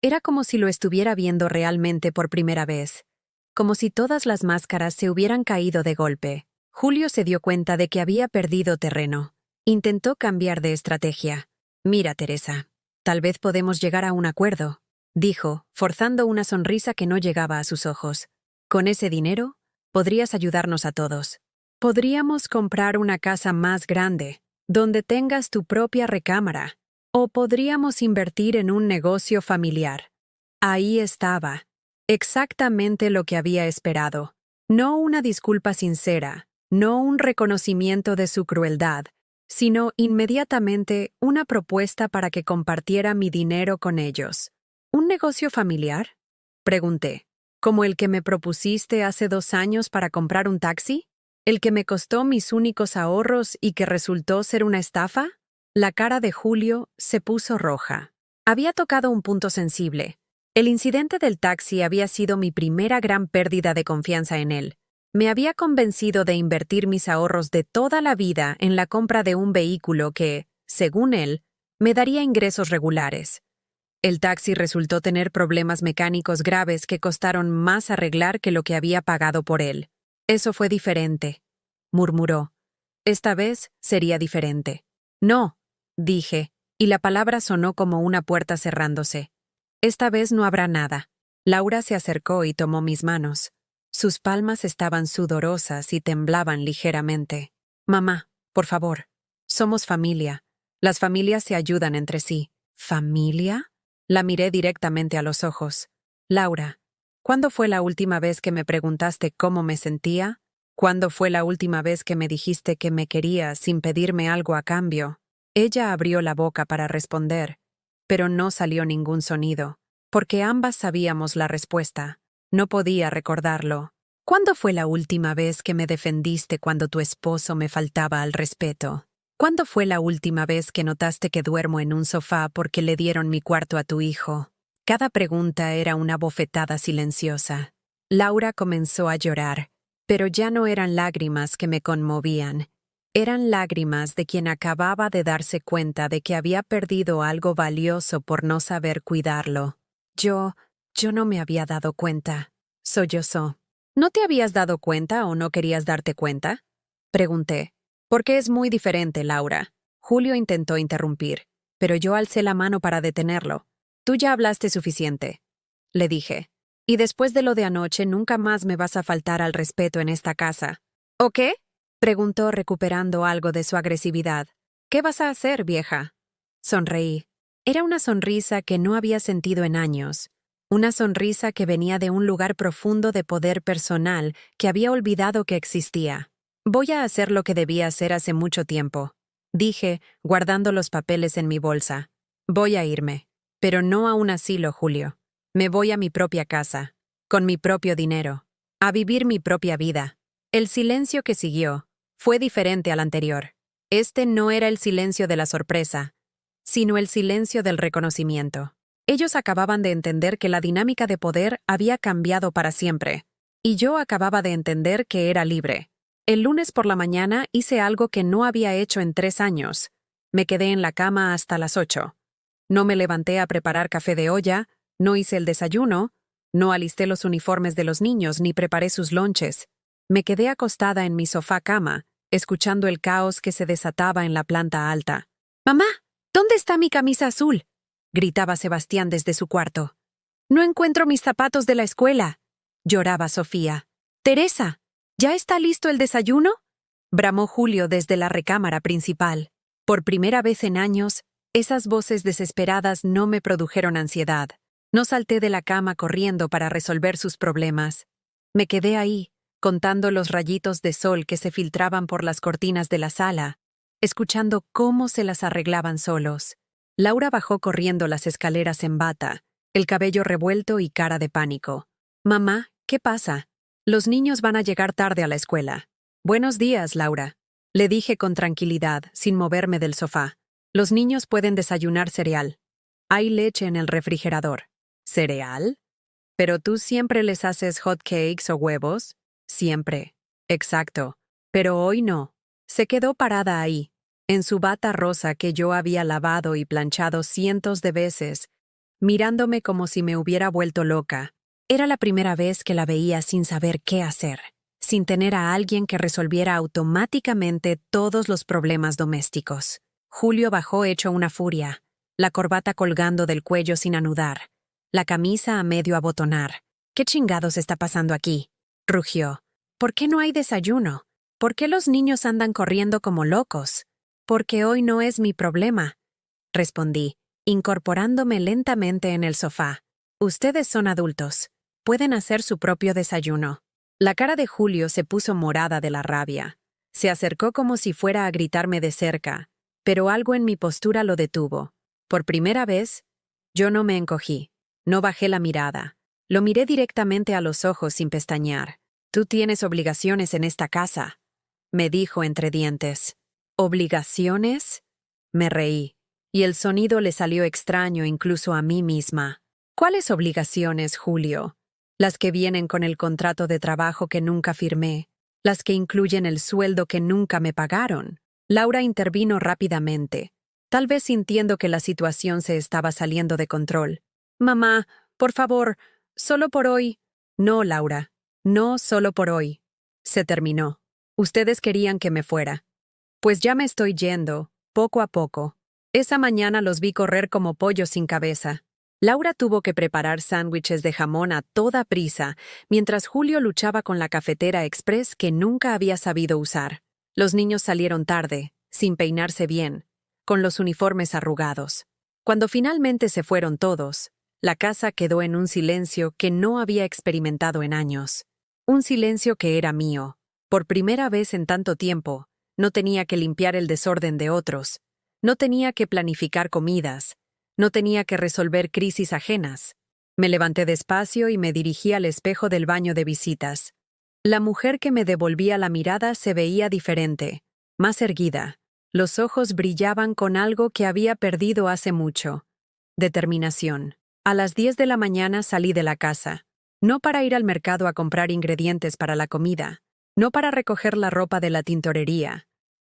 Era como si lo estuviera viendo realmente por primera vez, como si todas las máscaras se hubieran caído de golpe. Julio se dio cuenta de que había perdido terreno. Intentó cambiar de estrategia. «Mira, Teresa, tal vez podemos llegar a un acuerdo», dijo, forzando una sonrisa que no llegaba a sus ojos. «Con ese dinero, podrías ayudarnos a todos. Podríamos comprar una casa más grande, donde tengas tu propia recámara, o podríamos invertir en un negocio familiar». Ahí estaba, exactamente lo que había esperado. No una disculpa sincera, no un reconocimiento de su crueldad, sino inmediatamente una propuesta para que compartiera mi dinero con ellos. ¿Un negocio familiar?, pregunté. ¿Como el que me propusiste hace 2 años para comprar un taxi? ¿El que me costó mis únicos ahorros y que resultó ser una estafa? La cara de Julio se puso roja. Había tocado un punto sensible. El incidente del taxi había sido mi primera gran pérdida de confianza en él. Me había convencido de invertir mis ahorros de toda la vida en la compra de un vehículo que, según él, me daría ingresos regulares. El taxi resultó tener problemas mecánicos graves que costaron más arreglar que lo que había pagado por él. «Eso fue diferente», murmuró. «Esta vez sería diferente». «No», dije, y la palabra sonó como una puerta cerrándose. «Esta vez no habrá nada». Laura se acercó y tomó mis manos. Sus palmas estaban sudorosas y temblaban ligeramente. «Mamá, por favor, somos familia. Las familias se ayudan entre sí». ¿Familia? La miré directamente a los ojos. «Laura, ¿cuándo fue la última vez que me preguntaste cómo me sentía? ¿Cuándo fue la última vez que me dijiste que me querías sin pedirme algo a cambio?» Ella abrió la boca para responder, pero no salió ningún sonido, porque ambas sabíamos la respuesta. No podía recordarlo. ¿Cuándo fue la última vez que me defendiste cuando tu esposo me faltaba al respeto? ¿Cuándo fue la última vez que notaste que duermo en un sofá porque le dieron mi cuarto a tu hijo? Cada pregunta era una bofetada silenciosa. Laura comenzó a llorar, pero ya no eran lágrimas que me conmovían. Eran lágrimas de quien acababa de darse cuenta de que había perdido algo valioso por no saber cuidarlo. Yo no me había dado cuenta. Sollozó. ¿No te habías dado cuenta o no querías darte cuenta?, pregunté. Porque es muy diferente, Laura. Julio intentó interrumpir, pero yo alcé la mano para detenerlo. Tú ya hablaste suficiente, le dije. Y después de lo de anoche nunca más me vas a faltar al respeto en esta casa. ¿O qué?, preguntó recuperando algo de su agresividad. ¿Qué vas a hacer, vieja? Sonreí. Era una sonrisa que no había sentido en años. Una sonrisa que venía de un lugar profundo de poder personal que había olvidado que existía. Voy a hacer lo que debía hacer hace mucho tiempo, dije, guardando los papeles en mi bolsa. Voy a irme, pero no a un asilo, Julio. Me voy a mi propia casa, con mi propio dinero, a vivir mi propia vida. El silencio que siguió fue diferente al anterior. Este no era el silencio de la sorpresa, sino el silencio del reconocimiento. Ellos acababan de entender que la dinámica de poder había cambiado para siempre, y yo acababa de entender que era libre. El lunes por la mañana hice algo que no había hecho en 3 años. Me quedé en la cama hasta las 8. No me levanté a preparar café de olla, no hice el desayuno, no alisté los uniformes de los niños ni preparé sus lonches. Me quedé acostada en mi sofá cama, escuchando el caos que se desataba en la planta alta. «¡Mamá! ¿Dónde está mi camisa azul?», gritaba Sebastián desde su cuarto. «No encuentro mis zapatos de la escuela», lloraba Sofía. «Teresa, ¿ya está listo el desayuno?», bramó Julio desde la recámara principal. Por primera vez en años, esas voces desesperadas no me produjeron ansiedad. No salté de la cama corriendo para resolver sus problemas. Me quedé ahí, contando los rayitos de sol que se filtraban por las cortinas de la sala, escuchando cómo se las arreglaban solos. Laura bajó corriendo las escaleras en bata, el cabello revuelto y cara de pánico. «Mamá, ¿qué pasa? Los niños van a llegar tarde a la escuela». «Buenos días, Laura», le dije con tranquilidad, sin moverme del sofá. «Los niños pueden desayunar cereal. Hay leche en el refrigerador». «¿Cereal? ¿Pero tú siempre les haces hot cakes o huevos?» «Siempre». «Exacto. Pero hoy no». Se quedó parada ahí, en su bata rosa que yo había lavado y planchado cientos de veces, mirándome como si me hubiera vuelto loca. Era la primera vez que la veía sin saber qué hacer, sin tener a alguien que resolviera automáticamente todos los problemas domésticos. Julio bajó hecho una furia, la corbata colgando del cuello sin anudar, la camisa a medio abotonar. «¿Qué chingados está pasando aquí?», rugió. «¿Por qué no hay desayuno? ¿Por qué los niños andan corriendo como locos?». «Porque hoy no es mi problema», respondí, incorporándome lentamente en el sofá. «Ustedes son adultos. Pueden hacer su propio desayuno». La cara de Julio se puso morada de la rabia. Se acercó como si fuera a gritarme de cerca, pero algo en mi postura lo detuvo. Por primera vez, yo no me encogí. No bajé la mirada. Lo miré directamente a los ojos sin pestañear. «Tú tienes obligaciones en esta casa», me dijo entre dientes. «¿Obligaciones?», me reí, y el sonido le salió extraño incluso a mí misma. «¿Cuáles obligaciones, Julio?». «Las que vienen con el contrato de trabajo que nunca firmé, las que incluyen el sueldo que nunca me pagaron». Laura intervino rápidamente, tal vez sintiendo que la situación se estaba saliendo de control. «Mamá, por favor, solo por hoy». «No, Laura, no solo por hoy. Se terminó. Ustedes querían que me fuera. Pues ya me estoy yendo, poco a poco. Esa mañana los vi correr como pollos sin cabeza». Laura tuvo que preparar sándwiches de jamón a toda prisa, mientras Julio luchaba con la cafetera express que nunca había sabido usar. Los niños salieron tarde, sin peinarse bien, con los uniformes arrugados. Cuando finalmente se fueron todos, la casa quedó en un silencio que no había experimentado en años. Un silencio que era mío. Por primera vez en tanto tiempo, no tenía que limpiar el desorden de otros, no tenía que planificar comidas, no tenía que resolver crisis ajenas. Me levanté despacio y me dirigí al espejo del baño de visitas. La mujer que me devolvía la mirada se veía diferente, más erguida. Los ojos brillaban con algo que había perdido hace mucho. Determinación. A las 10 de la mañana salí de la casa, no para ir al mercado a comprar ingredientes para la comida, no para recoger la ropa de la tintorería,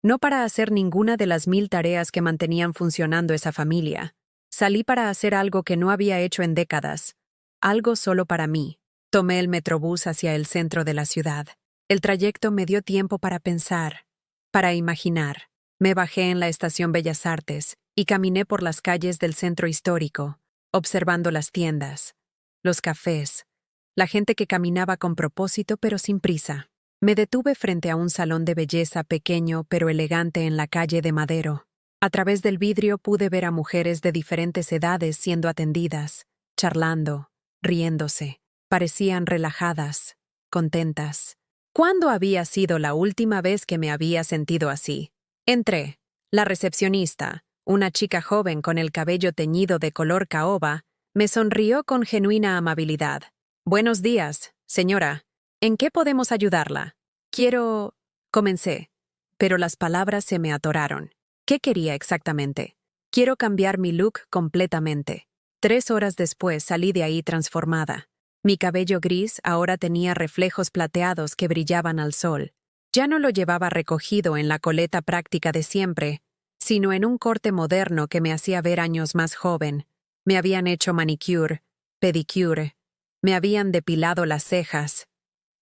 no para hacer ninguna de las 1000 tareas que mantenían funcionando esa familia. Salí para hacer algo que no había hecho en décadas, algo solo para mí. Tomé el metrobús hacia el centro de la ciudad. El trayecto me dio tiempo para pensar, para imaginar. Me bajé en la estación Bellas Artes y caminé por las calles del centro histórico, observando las tiendas, los cafés, la gente que caminaba con propósito pero sin prisa. Me detuve frente a un salón de belleza pequeño pero elegante en la calle de Madero. A través del vidrio pude ver a mujeres de diferentes edades siendo atendidas, charlando, riéndose. Parecían relajadas, contentas. ¿Cuándo había sido la última vez que me había sentido así? Entré. La recepcionista, una chica joven con el cabello teñido de color caoba, me sonrió con genuina amabilidad. «Buenos días, señora. ¿En qué podemos ayudarla?» «Quiero…» comencé, pero las palabras se me atoraron. ¿Qué quería exactamente? «Quiero cambiar mi look completamente». 3 horas después salí de ahí transformada. Mi cabello gris ahora tenía reflejos plateados que brillaban al sol. Ya no lo llevaba recogido en la coleta práctica de siempre, sino en un corte moderno que me hacía ver años más joven. Me habían hecho manicure, pedicure, me habían depilado las cejas.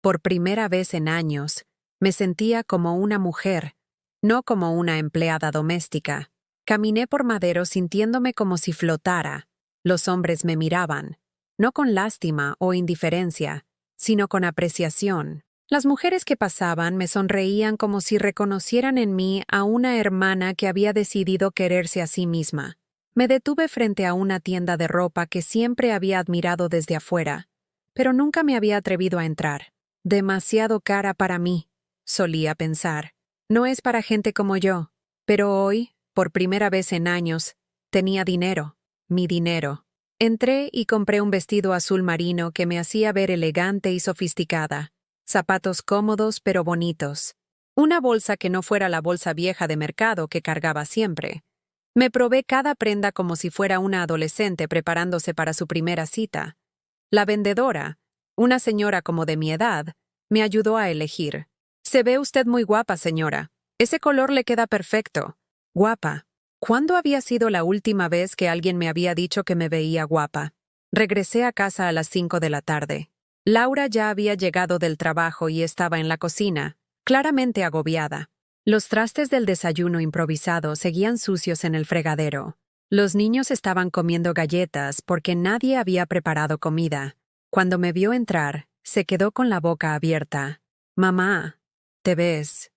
Por primera vez en años, me sentía como una mujer, no como una empleada doméstica. Caminé por Madero sintiéndome como si flotara. Los hombres me miraban, no con lástima o indiferencia, sino con apreciación. Las mujeres que pasaban me sonreían como si reconocieran en mí a una hermana que había decidido quererse a sí misma. Me detuve frente a una tienda de ropa que siempre había admirado desde afuera, pero nunca me había atrevido a entrar. Demasiado cara para mí, solía pensar. No es para gente como yo. Pero hoy, por primera vez en años, tenía dinero. Mi dinero. Entré y compré un vestido azul marino que me hacía ver elegante y sofisticada. Zapatos cómodos pero bonitos. Una bolsa que no fuera la bolsa vieja de mercado que cargaba siempre. Me probé cada prenda como si fuera una adolescente preparándose para su primera cita. La vendedora, una señora como de mi edad, me ayudó a elegir. «Se ve usted muy guapa, señora. Ese color le queda perfecto». Guapa. ¿Cuándo había sido la última vez que alguien me había dicho que me veía guapa? Regresé a casa a las 5 de la tarde. Laura ya había llegado del trabajo y estaba en la cocina, claramente agobiada. Los trastes del desayuno improvisado seguían sucios en el fregadero. Los niños estaban comiendo galletas porque nadie había preparado comida. Cuando me vio entrar, se quedó con la boca abierta. «Mamá, ¿te ves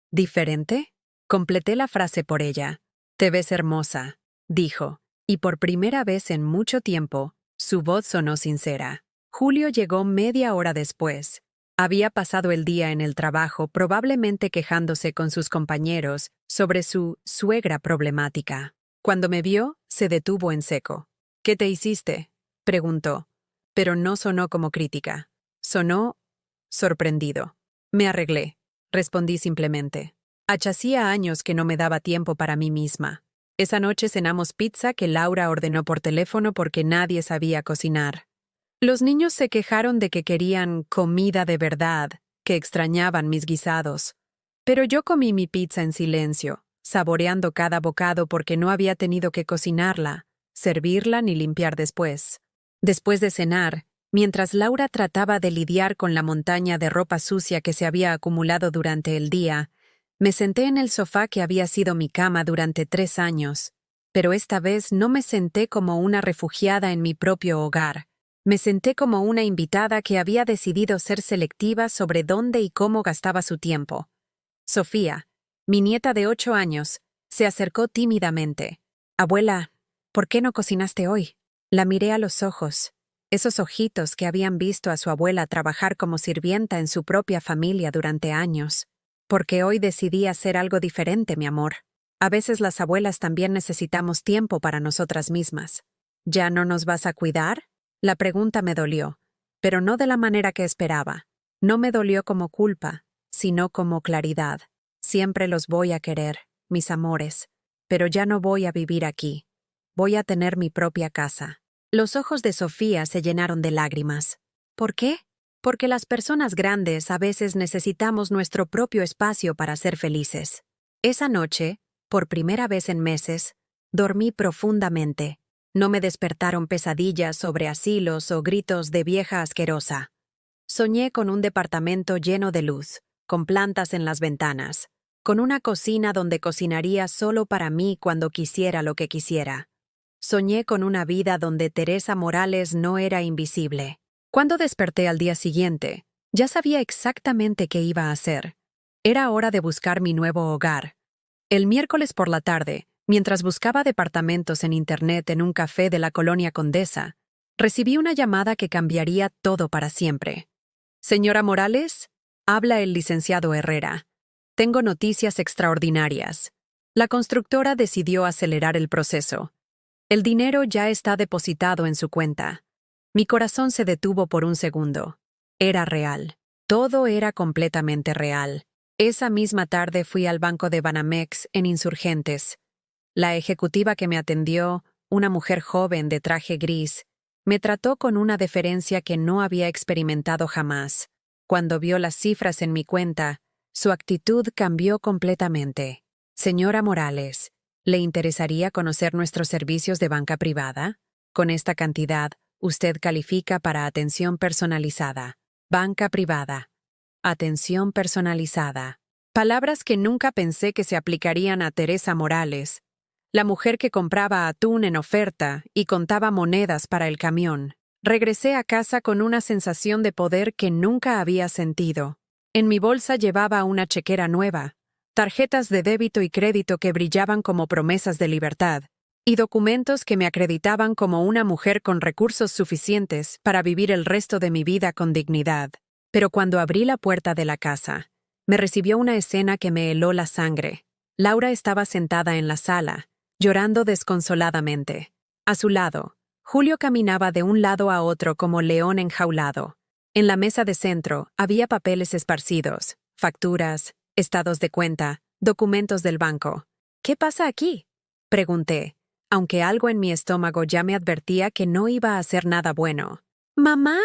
diferente?» Completé la frase por ella. «Te ves hermosa», dijo, y por primera vez en mucho tiempo, su voz sonó sincera. Julio llegó media hora después. Había pasado el día en el trabajo probablemente quejándose con sus compañeros sobre su suegra problemática. Cuando me vio, se detuvo en seco. «¿Qué te hiciste?», preguntó, pero no sonó como crítica. Sonó sorprendido. «Me arreglé», respondí simplemente. Hacía años que no me daba tiempo para mí misma. Esa noche cenamos pizza que Laura ordenó por teléfono porque nadie sabía cocinar. Los niños se quejaron de que querían comida de verdad, que extrañaban mis guisados. Pero yo comí mi pizza en silencio, saboreando cada bocado porque no había tenido que cocinarla, servirla ni limpiar después. Después de cenar, mientras Laura trataba de lidiar con la montaña de ropa sucia que se había acumulado durante el día, me senté en el sofá que había sido mi cama durante 3 años, pero esta vez no me senté como una refugiada en mi propio hogar. Me senté como una invitada que había decidido ser selectiva sobre dónde y cómo gastaba su tiempo. Sofía, mi nieta de 8 años, se acercó tímidamente. «Abuela, ¿por qué no cocinaste hoy?» La miré a los ojos, esos ojitos que habían visto a su abuela trabajar como sirvienta en su propia familia durante años. «Porque hoy decidí hacer algo diferente, mi amor. A veces las abuelas también necesitamos tiempo para nosotras mismas». «¿Ya no nos vas a cuidar?» La pregunta me dolió, pero no de la manera que esperaba. No me dolió como culpa, sino como claridad. Siempre los voy a querer, mis amores, pero ya no voy a vivir aquí. Voy a tener mi propia casa. Los ojos de Sofía se llenaron de lágrimas. ¿Por qué? Porque las personas grandes a veces necesitamos nuestro propio espacio para ser felices. Esa noche, por primera vez en meses, dormí profundamente. No me despertaron pesadillas sobre asilos o gritos de vieja asquerosa. Soñé con un departamento lleno de luz, con plantas en las ventanas, con una cocina donde cocinaría solo para mí cuando quisiera lo que quisiera. Soñé con una vida donde Teresa Morales no era invisible. Cuando desperté al día siguiente, ya sabía exactamente qué iba a hacer. Era hora de buscar mi nuevo hogar. El miércoles por la tarde, mientras buscaba departamentos en Internet en un café de la colonia Condesa, recibí una llamada que cambiaría todo para siempre. «Señora Morales, habla el licenciado Herrera. Tengo noticias extraordinarias. La constructora decidió acelerar el proceso. El dinero ya está depositado en su cuenta». Mi corazón se detuvo por un segundo. Era real. Todo era completamente real. Esa misma tarde fui al banco de Banamex en Insurgentes. La ejecutiva que me atendió, una mujer joven de traje gris, me trató con una deferencia que no había experimentado jamás. Cuando vio las cifras en mi cuenta, su actitud cambió completamente. Señora Morales, ¿le interesaría conocer nuestros servicios de banca privada? Con esta cantidad, usted califica para atención personalizada. Banca privada. Atención personalizada. Palabras que nunca pensé que se aplicarían a Teresa Morales, la mujer que compraba atún en oferta y contaba monedas para el camión. Regresé a casa con una sensación de poder que nunca había sentido. En mi bolsa llevaba una chequera nueva, tarjetas de débito y crédito que brillaban como promesas de libertad, y documentos que me acreditaban como una mujer con recursos suficientes para vivir el resto de mi vida con dignidad. Pero cuando abrí la puerta de la casa, me recibió una escena que me heló la sangre. Laura estaba sentada en la sala, llorando desconsoladamente. A su lado, Julio caminaba de un lado a otro como león enjaulado. En la mesa de centro había papeles esparcidos, facturas, estados de cuenta, documentos del banco. ¿Qué pasa aquí?, pregunté, aunque algo en mi estómago ya me advertía que no iba a ser nada bueno. ¡Mamá!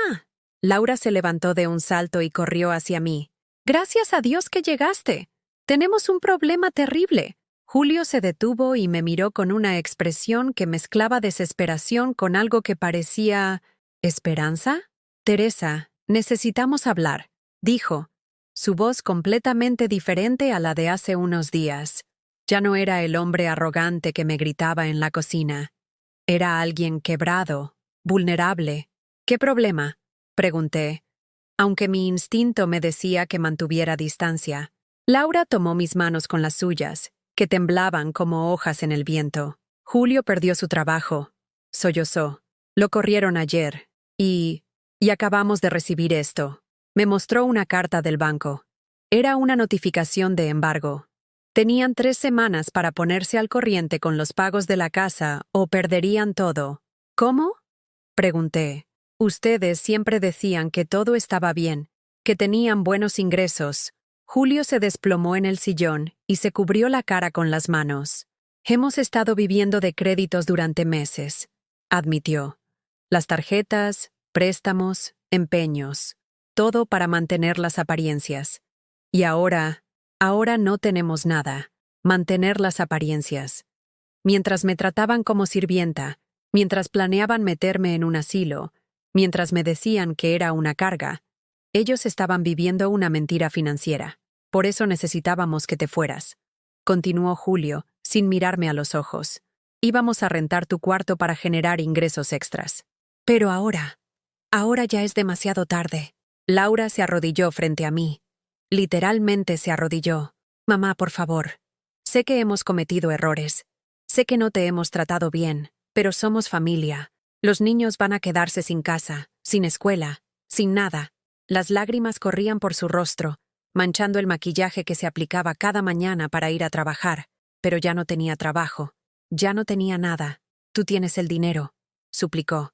Laura se levantó de un salto y corrió hacia mí. ¡Gracias a Dios que llegaste! Tenemos un problema terrible. Julio se detuvo y me miró con una expresión que mezclaba desesperación con algo que parecía... ¿esperanza? Teresa, necesitamos hablar, dijo, su voz completamente diferente a la de hace unos días. Ya no era el hombre arrogante que me gritaba en la cocina. Era alguien quebrado, vulnerable. ¿Qué problema?, pregunté, aunque mi instinto me decía que mantuviera distancia. Laura tomó mis manos con las suyas, que temblaban como hojas en el viento. Julio perdió su trabajo. Sollozó. Lo corrieron ayer. Y acabamos de recibir esto. Me mostró una carta del banco. Era una notificación de embargo. Tenían 3 semanas para ponerse al corriente con los pagos de la casa o perderían todo. ¿Cómo?, pregunté. Ustedes siempre decían que todo estaba bien, que tenían buenos ingresos. Julio se desplomó en el sillón y se cubrió la cara con las manos. Hemos estado viviendo de créditos durante meses, admitió. Las tarjetas, préstamos, empeños, todo para mantener las apariencias. Y ahora no tenemos nada. Mantener las apariencias. Mientras me trataban como sirvienta, mientras planeaban meterme en un asilo, mientras me decían que era una carga, ellos estaban viviendo una mentira financiera. Por eso necesitábamos que te fueras. Continuó Julio, sin mirarme a los ojos. Íbamos a rentar tu cuarto para generar ingresos extras. Pero ahora ya es demasiado tarde. Laura se arrodilló frente a mí. Literalmente se arrodilló. Mamá, por favor. Sé que hemos cometido errores. Sé que no te hemos tratado bien, pero somos familia. Los niños van a quedarse sin casa, sin escuela, sin nada. Las lágrimas corrían por su rostro, manchando el maquillaje que se aplicaba cada mañana para ir a trabajar. Pero ya no tenía trabajo. Ya no tenía nada. Tú tienes el dinero, suplicó.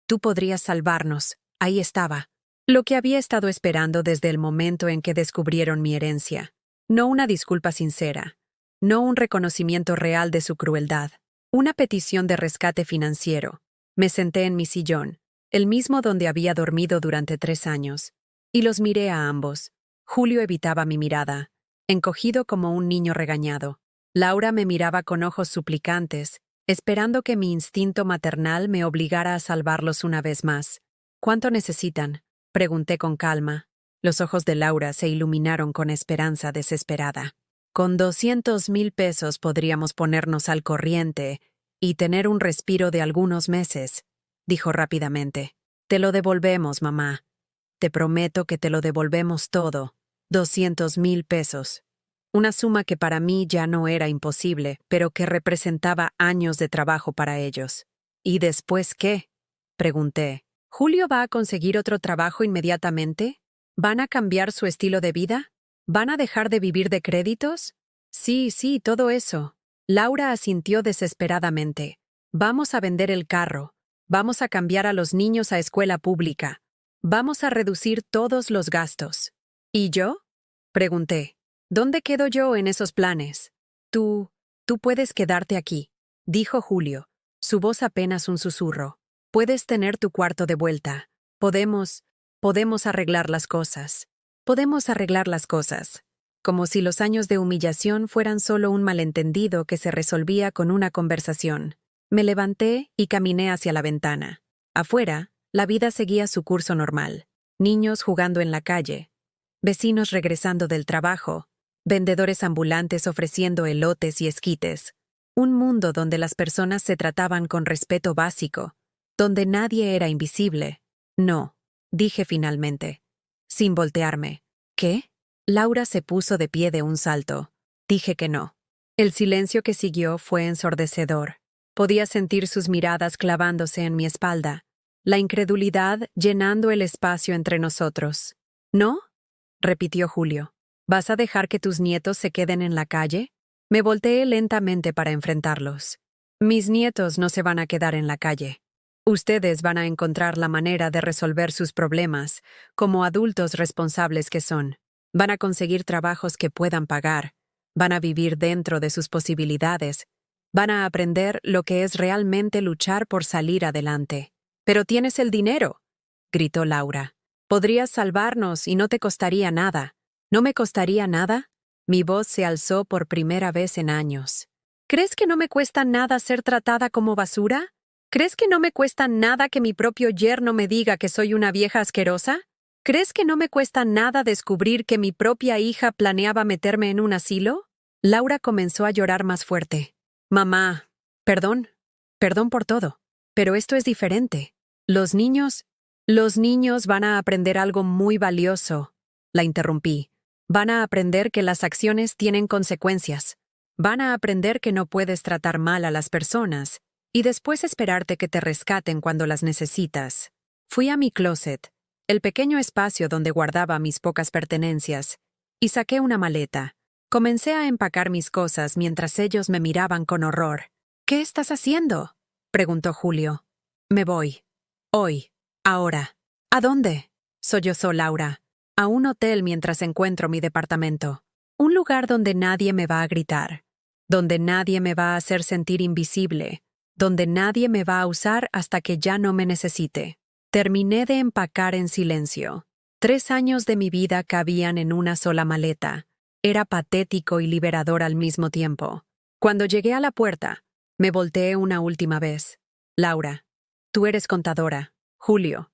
Tú podrías salvarnos. Ahí estaba. Lo que había estado esperando desde el momento en que descubrieron mi herencia. No una disculpa sincera. No un reconocimiento real de su crueldad. Una petición de rescate financiero. Me senté en mi sillón, el mismo donde había dormido durante 3 años, y los miré a ambos. Julio evitaba mi mirada, encogido como un niño regañado. Laura me miraba con ojos suplicantes, esperando que mi instinto maternal me obligara a salvarlos una vez más. ¿Cuánto necesitan?, pregunté con calma. Los ojos de Laura se iluminaron con esperanza desesperada. Con 200,000 pesos podríamos ponernos al corriente y tener un respiro de algunos meses, dijo rápidamente. Te lo devolvemos, mamá. Te prometo que te lo devolvemos todo. 200,000 pesos. Una suma que para mí ya no era imposible, pero que representaba años de trabajo para ellos. ¿Y después qué?, pregunté. ¿Julio va a conseguir otro trabajo inmediatamente? ¿Van a cambiar su estilo de vida? ¿Van a dejar de vivir de créditos? Sí, todo eso. Laura asintió desesperadamente. Vamos a vender el carro. Vamos a cambiar a los niños a escuela pública. Vamos a reducir todos los gastos. ¿Y yo?, pregunté. ¿Dónde quedo yo en esos planes? Tú puedes quedarte aquí, dijo Julio, su voz apenas un susurro. Puedes tener tu cuarto de vuelta. Podemos arreglar las cosas. Podemos arreglar las cosas. como si los años de humillación fueran solo un malentendido que se resolvía con una conversación. Me levanté y caminé hacia la ventana. Afuera, la vida seguía su curso normal. Niños jugando en la calle, vecinos regresando del trabajo, vendedores ambulantes ofreciendo elotes y esquites. Un mundo donde las personas se trataban con respeto básico, donde nadie era invisible. No, dije finalmente, sin voltearme. ¿Qué? Laura se puso de pie de un salto. Dije que no. El silencio que siguió fue ensordecedor. Podía sentir sus miradas clavándose en mi espalda, la incredulidad llenando el espacio entre nosotros. ¿No? Repitió Julio. ¿Vas a dejar que tus nietos se queden en la calle? Me volteé lentamente para enfrentarlos. Mis nietos no se van a quedar en la calle. Ustedes van a encontrar la manera de resolver sus problemas, como adultos responsables que son. Van a conseguir trabajos que puedan pagar. Van a vivir dentro de sus posibilidades. Van a aprender lo que es realmente luchar por salir adelante. «¡Pero tienes el dinero!», gritó Laura. «Podrías salvarnos y no te costaría nada». «¿No me costaría nada?». Mi voz se alzó por primera vez en años. ¿Crees que no me cuesta nada ser tratada como basura? ¿Crees que no me cuesta nada que mi propio yerno me diga que soy una vieja asquerosa? ¿Crees que no me cuesta nada descubrir que mi propia hija planeaba meterme en un asilo? Laura comenzó a llorar más fuerte. «Mamá, perdón por todo. Pero esto es diferente. Los niños van a aprender algo muy valioso», la interrumpí. «Van a aprender que las acciones tienen consecuencias. Van a aprender que no puedes tratar mal a las personas y después esperarte que te rescaten cuando las necesitas». Fui a mi closet, el pequeño espacio donde guardaba mis pocas pertenencias, y saqué una maleta. Comencé a empacar mis cosas mientras ellos me miraban con horror. «¿Qué estás haciendo?», preguntó Julio. «Me voy. Hoy. Ahora». «¿A dónde?», sollozó Laura. «A un hotel mientras encuentro mi departamento. Un lugar donde nadie me va a gritar. Donde nadie me va a hacer sentir invisible. Donde nadie me va a usar hasta que ya no me necesite». Terminé de empacar en silencio. 3 años de mi vida cabían en una sola maleta. Era patético y liberador al mismo tiempo. Cuando llegué a la puerta, me volteé una última vez. «Laura, tú eres contadora. Julio,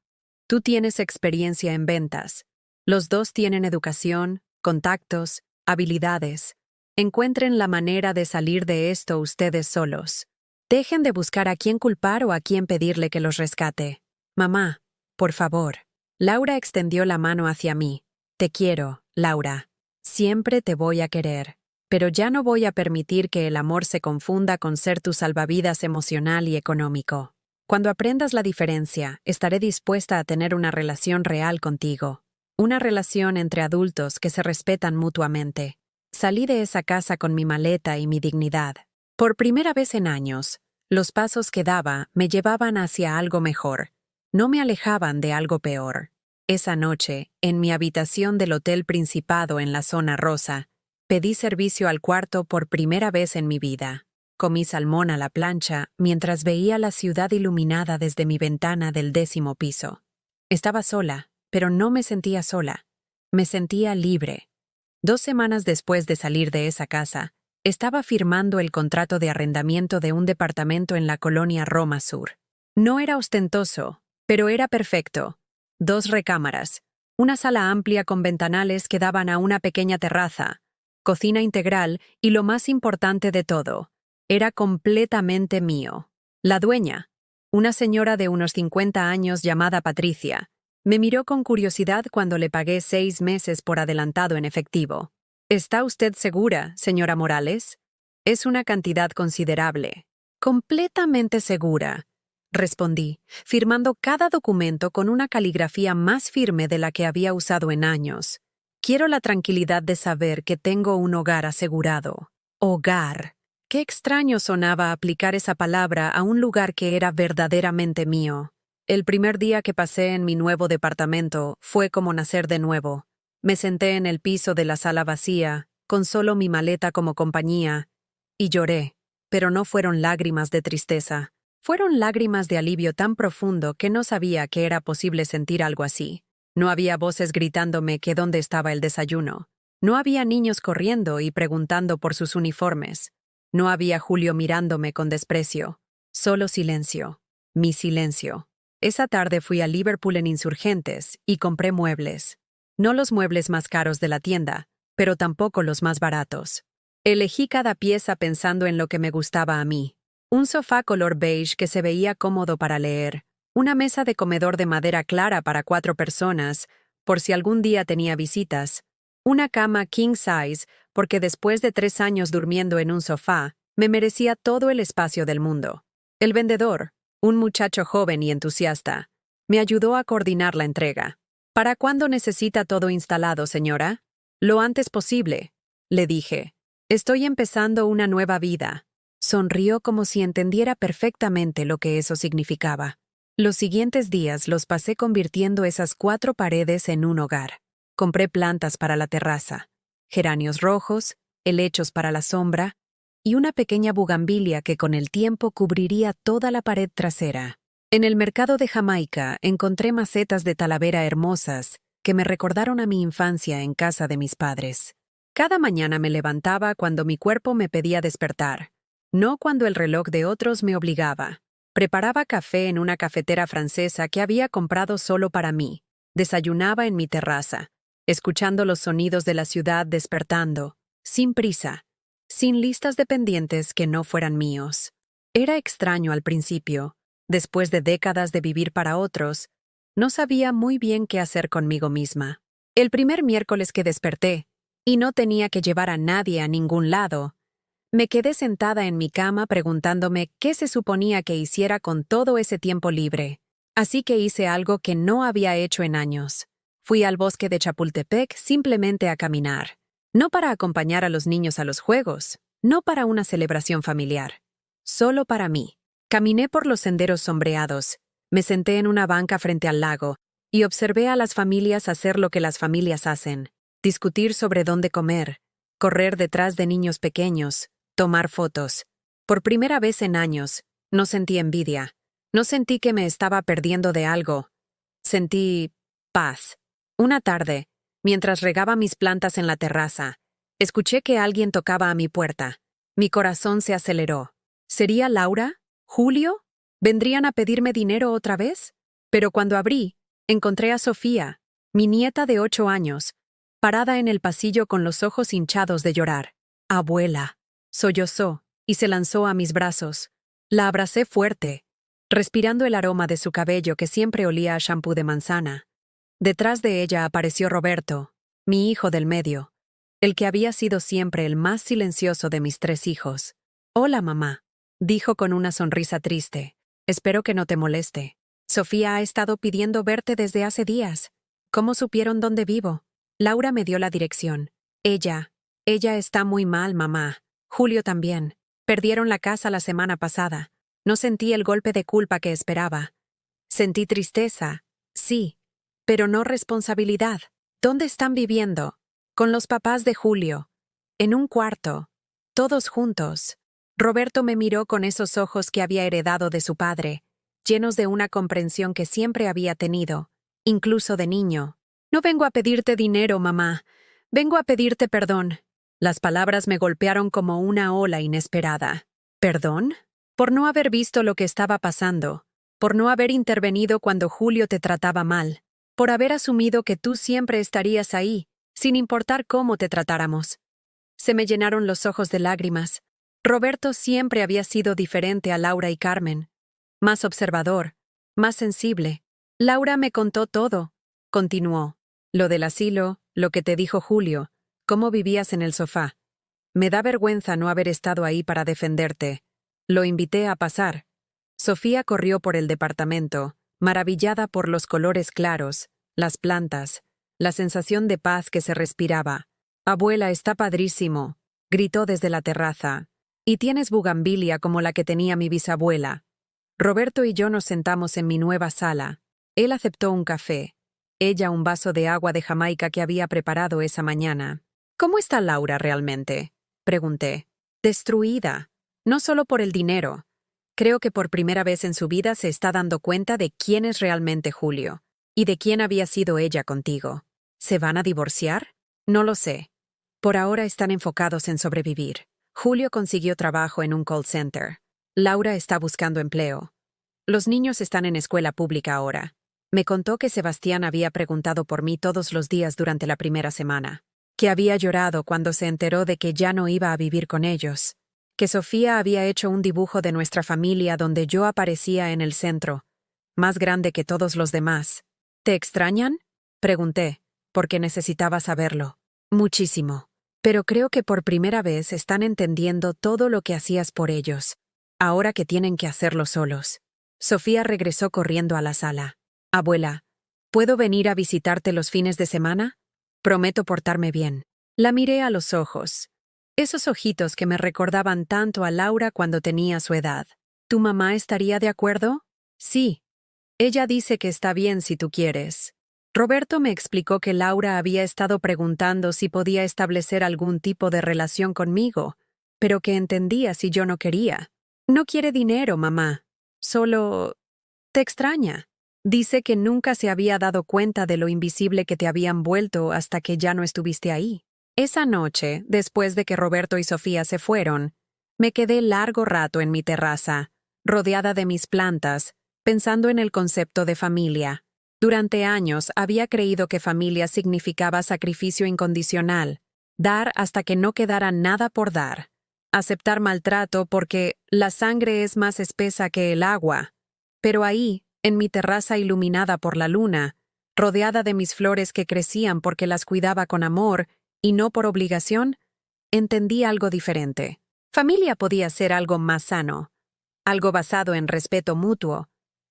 tú tienes experiencia en ventas. Los dos tienen educación, contactos, habilidades. Encuentren la manera de salir de esto ustedes solos. Dejen de buscar a quién culpar o a quién pedirle que los rescate. Mamá, por favor». Laura extendió la mano hacia mí. «Te quiero, Laura. Siempre te voy a querer. Pero ya no voy a permitir que el amor se confunda con ser tu salvavidas emocional y económico. Cuando aprendas la diferencia, estaré dispuesta a tener una relación real contigo. Una relación entre adultos que se respetan mutuamente». Salí de esa casa con mi maleta y mi dignidad. Por primera vez en años, los pasos que daba me llevaban hacia algo mejor. No me alejaban de algo peor. Esa noche, en mi habitación del Hotel Principado en la zona rosa, pedí servicio al cuarto por primera vez en mi vida. Comí salmón a la plancha mientras veía la ciudad iluminada desde mi ventana del 10º piso. Estaba sola, pero no me sentía sola. Me sentía libre. 2 semanas después de salir de esa casa, estaba firmando el contrato de arrendamiento de un departamento en la colonia Roma Sur. No era ostentoso, pero era perfecto. 2 recámaras, una sala amplia con ventanales que daban a una pequeña terraza, cocina integral y lo más importante de todo, era completamente mío. La dueña, una señora de unos 50 años llamada Patricia, me miró con curiosidad cuando le pagué 6 meses por adelantado en efectivo. «¿Está usted segura, señora Morales?». «Es una cantidad considerable». «Completamente segura», respondí, firmando cada documento con una caligrafía más firme de la que había usado en años. «Quiero la tranquilidad de saber que tengo un hogar asegurado». Hogar. Qué extraño sonaba aplicar esa palabra a un lugar que era verdaderamente mío. El primer día que pasé en mi nuevo departamento fue como nacer de nuevo. Me senté en el piso de la sala vacía, con solo mi maleta como compañía, y lloré, pero no fueron lágrimas de tristeza. Fueron lágrimas de alivio tan profundo que no sabía que era posible sentir algo así. No había voces gritándome que dónde estaba el desayuno. No había niños corriendo y preguntando por sus uniformes. No había Julio mirándome con desprecio. Solo silencio. Mi silencio. Esa tarde fui a Liverpool en Insurgentes y compré muebles. No los muebles más caros de la tienda, pero tampoco los más baratos. Elegí cada pieza pensando en lo que me gustaba a mí. Un sofá color beige que se veía cómodo para leer. Una mesa de comedor de madera clara para 4 personas, por si algún día tenía visitas. Una cama king size, porque después de 3 años durmiendo en un sofá, me merecía todo el espacio del mundo. El vendedor, un muchacho joven y entusiasta, me ayudó a coordinar la entrega. ¿Para cuándo necesita todo instalado, señora? Lo antes posible, le dije. Estoy empezando una nueva vida. Sonrió como si entendiera perfectamente lo que eso significaba. Los siguientes días los pasé convirtiendo esas 4 paredes en un hogar. Compré plantas para la terraza, geranios rojos, helechos para la sombra y una pequeña bugambilia que con el tiempo cubriría toda la pared trasera. En el mercado de Jamaica encontré macetas de talavera hermosas que me recordaron a mi infancia en casa de mis padres. Cada mañana me levantaba cuando mi cuerpo me pedía despertar, no cuando el reloj de otros me obligaba. Preparaba café en una cafetera francesa que había comprado solo para mí. Desayunaba en mi terraza, escuchando los sonidos de la ciudad despertando, sin prisa, sin listas de pendientes que no fueran míos. Era extraño al principio. Después de décadas de vivir para otros, no sabía muy bien qué hacer conmigo misma. El primer miércoles que desperté, y no tenía que llevar a nadie a ningún lado, me quedé sentada en mi cama preguntándome qué se suponía que hiciera con todo ese tiempo libre. Así que hice algo que no había hecho en años. Fui al bosque de Chapultepec simplemente a caminar. No para acompañar a los niños a los juegos, no para una celebración familiar. Solo para mí. Caminé por los senderos sombreados, me senté en una banca frente al lago y observé a las familias hacer lo que las familias hacen: discutir sobre dónde comer, correr detrás de niños pequeños, tomar fotos. Por primera vez en años, no sentí envidia. No sentí que me estaba perdiendo de algo. Sentí paz. Una tarde, mientras regaba mis plantas en la terraza, escuché que alguien tocaba a mi puerta. Mi corazón se aceleró. ¿Sería Laura? ¿Julio? ¿Vendrían a pedirme dinero otra vez? Pero cuando abrí, encontré a Sofía, mi nieta de 8 años, parada en el pasillo con los ojos hinchados de llorar. «Abuela», sollozó y se lanzó a mis brazos. La abracé fuerte, respirando el aroma de su cabello que siempre olía a shampoo de manzana. Detrás de ella apareció Roberto, mi hijo del medio, el que había sido siempre el más silencioso de mis 3 hijos. «Hola, mamá», dijo con una sonrisa triste. «Espero que no te moleste. Sofía ha estado pidiendo verte desde hace días. ¿Cómo supieron dónde vivo?» Laura me dio la dirección. Ella está muy mal, mamá. Julio también. Perdieron la casa la semana pasada. No sentí el golpe de culpa que esperaba. Sentí tristeza, sí, pero no responsabilidad. ¿Dónde están viviendo? Con los papás de Julio. En un cuarto. Todos juntos. Roberto me miró con esos ojos que había heredado de su padre, llenos de una comprensión que siempre había tenido, incluso de niño. «No vengo a pedirte dinero, mamá. Vengo a pedirte perdón». Las palabras me golpearon como una ola inesperada. ¿Perdón? Por no haber visto lo que estaba pasando, por no haber intervenido cuando Julio te trataba mal, por haber asumido que tú siempre estarías ahí, sin importar cómo te tratáramos. Se me llenaron los ojos de lágrimas. Roberto siempre había sido diferente a Laura y Carmen. Más observador, más sensible. Laura me contó todo, continuó. Lo del asilo, lo que te dijo Julio, cómo vivías en el sofá. Me da vergüenza no haber estado ahí para defenderte. Lo invité a pasar. Sofía corrió por el departamento, maravillada por los colores claros, las plantas, la sensación de paz que se respiraba. «Abuela, está padrísimo», gritó desde la terraza. «Y tienes bugambilia como la que tenía mi bisabuela». Roberto y yo nos sentamos en mi nueva sala. Él aceptó un café. Ella un vaso de agua de Jamaica que había preparado esa mañana. «¿Cómo está Laura realmente?», pregunté. «Destruida. No solo por el dinero. Creo que por primera vez en su vida se está dando cuenta de quién es realmente Julio y de quién había sido ella contigo. ¿Se van a divorciar? No lo sé. Por ahora están enfocados en sobrevivir. Julio consiguió trabajo en un call center. Laura está buscando empleo. Los niños están en escuela pública ahora. Me contó que Sebastián había preguntado por mí todos los días durante la primera semana, que había llorado cuando se enteró de que ya no iba a vivir con ellos, que Sofía había hecho un dibujo de nuestra familia donde yo aparecía en el centro, más grande que todos los demás. ¿Te extrañan? Pregunté, porque necesitaba saberlo. Muchísimo. Pero creo que por primera vez están entendiendo todo lo que hacías por ellos, ahora que tienen que hacerlo solos. Sofía regresó corriendo a la sala. Abuela, ¿puedo venir a visitarte los fines de semana? Prometo portarme bien. La miré a los ojos. Esos ojitos que me recordaban tanto a Laura cuando tenía su edad. ¿Tu mamá estaría de acuerdo? Sí. Ella dice que está bien si tú quieres. Roberto me explicó que Laura había estado preguntando si podía establecer algún tipo de relación conmigo, pero que entendía si yo no quería. No quiere dinero, mamá. Solo... te extraña. Dice que nunca se había dado cuenta de lo invisible que te habían vuelto hasta que ya no estuviste ahí. Esa noche, después de que Roberto y Sofía se fueron, me quedé largo rato en mi terraza, rodeada de mis plantas, pensando en el concepto de familia. Durante años había creído que familia significaba sacrificio incondicional, dar hasta que no quedara nada por dar, aceptar maltrato porque la sangre es más espesa que el agua. Pero ahí, en mi terraza iluminada por la luna, rodeada de mis flores que crecían porque las cuidaba con amor y no por obligación, entendí algo diferente. Familia podía ser algo más sano, algo basado en respeto mutuo,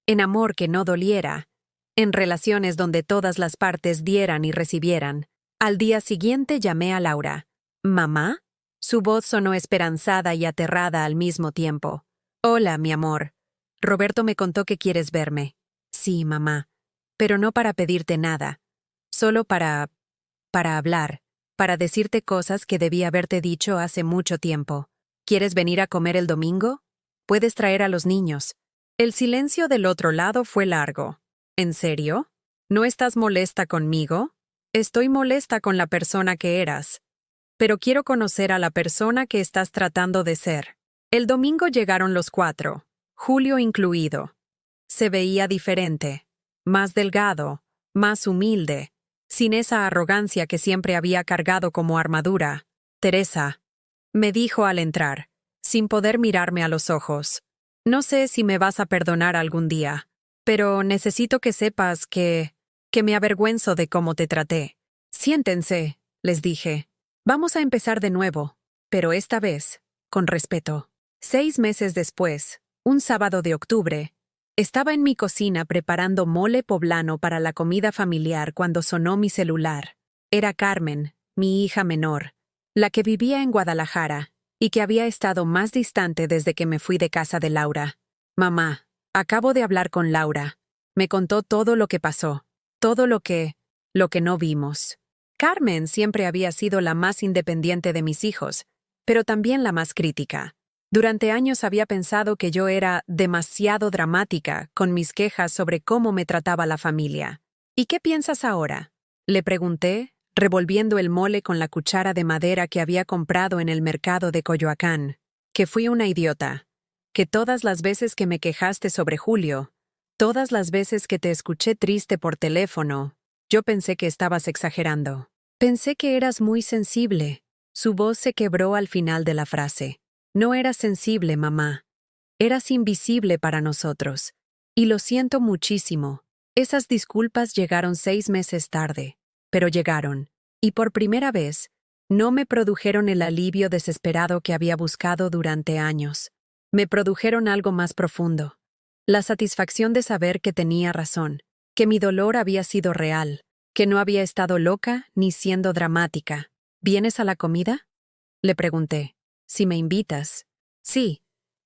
en amor que no doliera, en relaciones donde todas las partes dieran y recibieran. Al día siguiente llamé a Laura. ¿Mamá? Su voz sonó esperanzada y aterrada al mismo tiempo. Hola, mi amor. Roberto me contó que quieres verme. Sí, mamá. Pero no para pedirte nada. Solo para hablar. Para decirte cosas que debí haberte dicho hace mucho tiempo. ¿Quieres venir a comer el domingo? Puedes traer a los niños. El silencio del otro lado fue largo. ¿En serio? ¿No estás molesta conmigo? Estoy molesta con la persona que eras. Pero quiero conocer a la persona que estás tratando de ser. El domingo llegaron los 4. Julio incluido. Se veía diferente, más delgado, más humilde, sin esa arrogancia que siempre había cargado como armadura. Teresa, me dijo al entrar, sin poder mirarme a los ojos. No sé si me vas a perdonar algún día, pero necesito que sepas que me avergüenzo de cómo te traté. Siéntense, les dije. Vamos a empezar de nuevo, pero esta vez, con respeto. 6 meses después, un sábado de octubre, estaba en mi cocina preparando mole poblano para la comida familiar cuando sonó mi celular. Era Carmen, mi hija menor, la que vivía en Guadalajara y que había estado más distante desde que me fui de casa de Laura. Mamá, acabo de hablar con Laura. Me contó todo lo que pasó, todo lo que no vimos. Carmen siempre había sido la más independiente de mis hijos, pero también la más crítica. Durante años había pensado que yo era demasiado dramática con mis quejas sobre cómo me trataba la familia. ¿Y qué piensas ahora? Le pregunté, revolviendo el mole con la cuchara de madera que había comprado en el mercado de Coyoacán. Que fui una idiota. Que todas las veces que me quejaste sobre Julio, todas las veces que te escuché triste por teléfono, yo pensé que estabas exagerando. Pensé que eras muy sensible. Su voz se quebró al final de la frase. No eras sensible, mamá. Eras invisible para nosotros. Y lo siento muchísimo. Esas disculpas llegaron 6 meses tarde, pero llegaron. Y por primera vez, no me produjeron el alivio desesperado que había buscado durante años. Me produjeron algo más profundo. La satisfacción de saber que tenía razón, que mi dolor había sido real, que no había estado loca ni siendo dramática. ¿Vienes a la comida? Le pregunté. Si me invitas. Sí.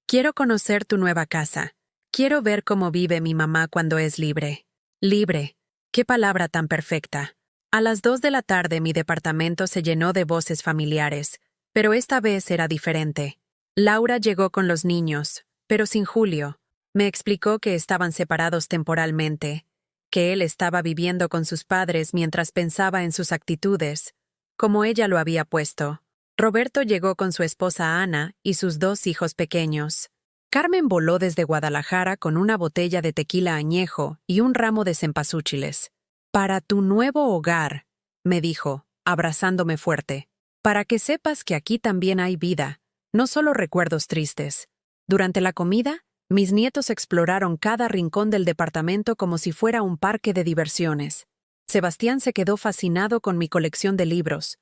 Quiero conocer tu nueva casa. Quiero ver cómo vive mi mamá cuando es libre. Libre. Qué palabra tan perfecta. A las 2 de la tarde mi departamento se llenó de voces familiares, pero esta vez era diferente. Laura llegó con los niños, pero sin Julio. Me explicó que estaban separados temporalmente, que él estaba viviendo con sus padres mientras pensaba en sus actitudes, como ella lo había puesto. Roberto llegó con su esposa Ana y sus 2 hijos pequeños. Carmen voló desde Guadalajara con una botella de tequila añejo y un ramo de cempasúchiles. «Para tu nuevo hogar», me dijo, abrazándome fuerte. «Para que sepas que aquí también hay vida, no solo recuerdos tristes». Durante la comida, mis nietos exploraron cada rincón del departamento como si fuera un parque de diversiones. Sebastián se quedó fascinado con mi colección de libros.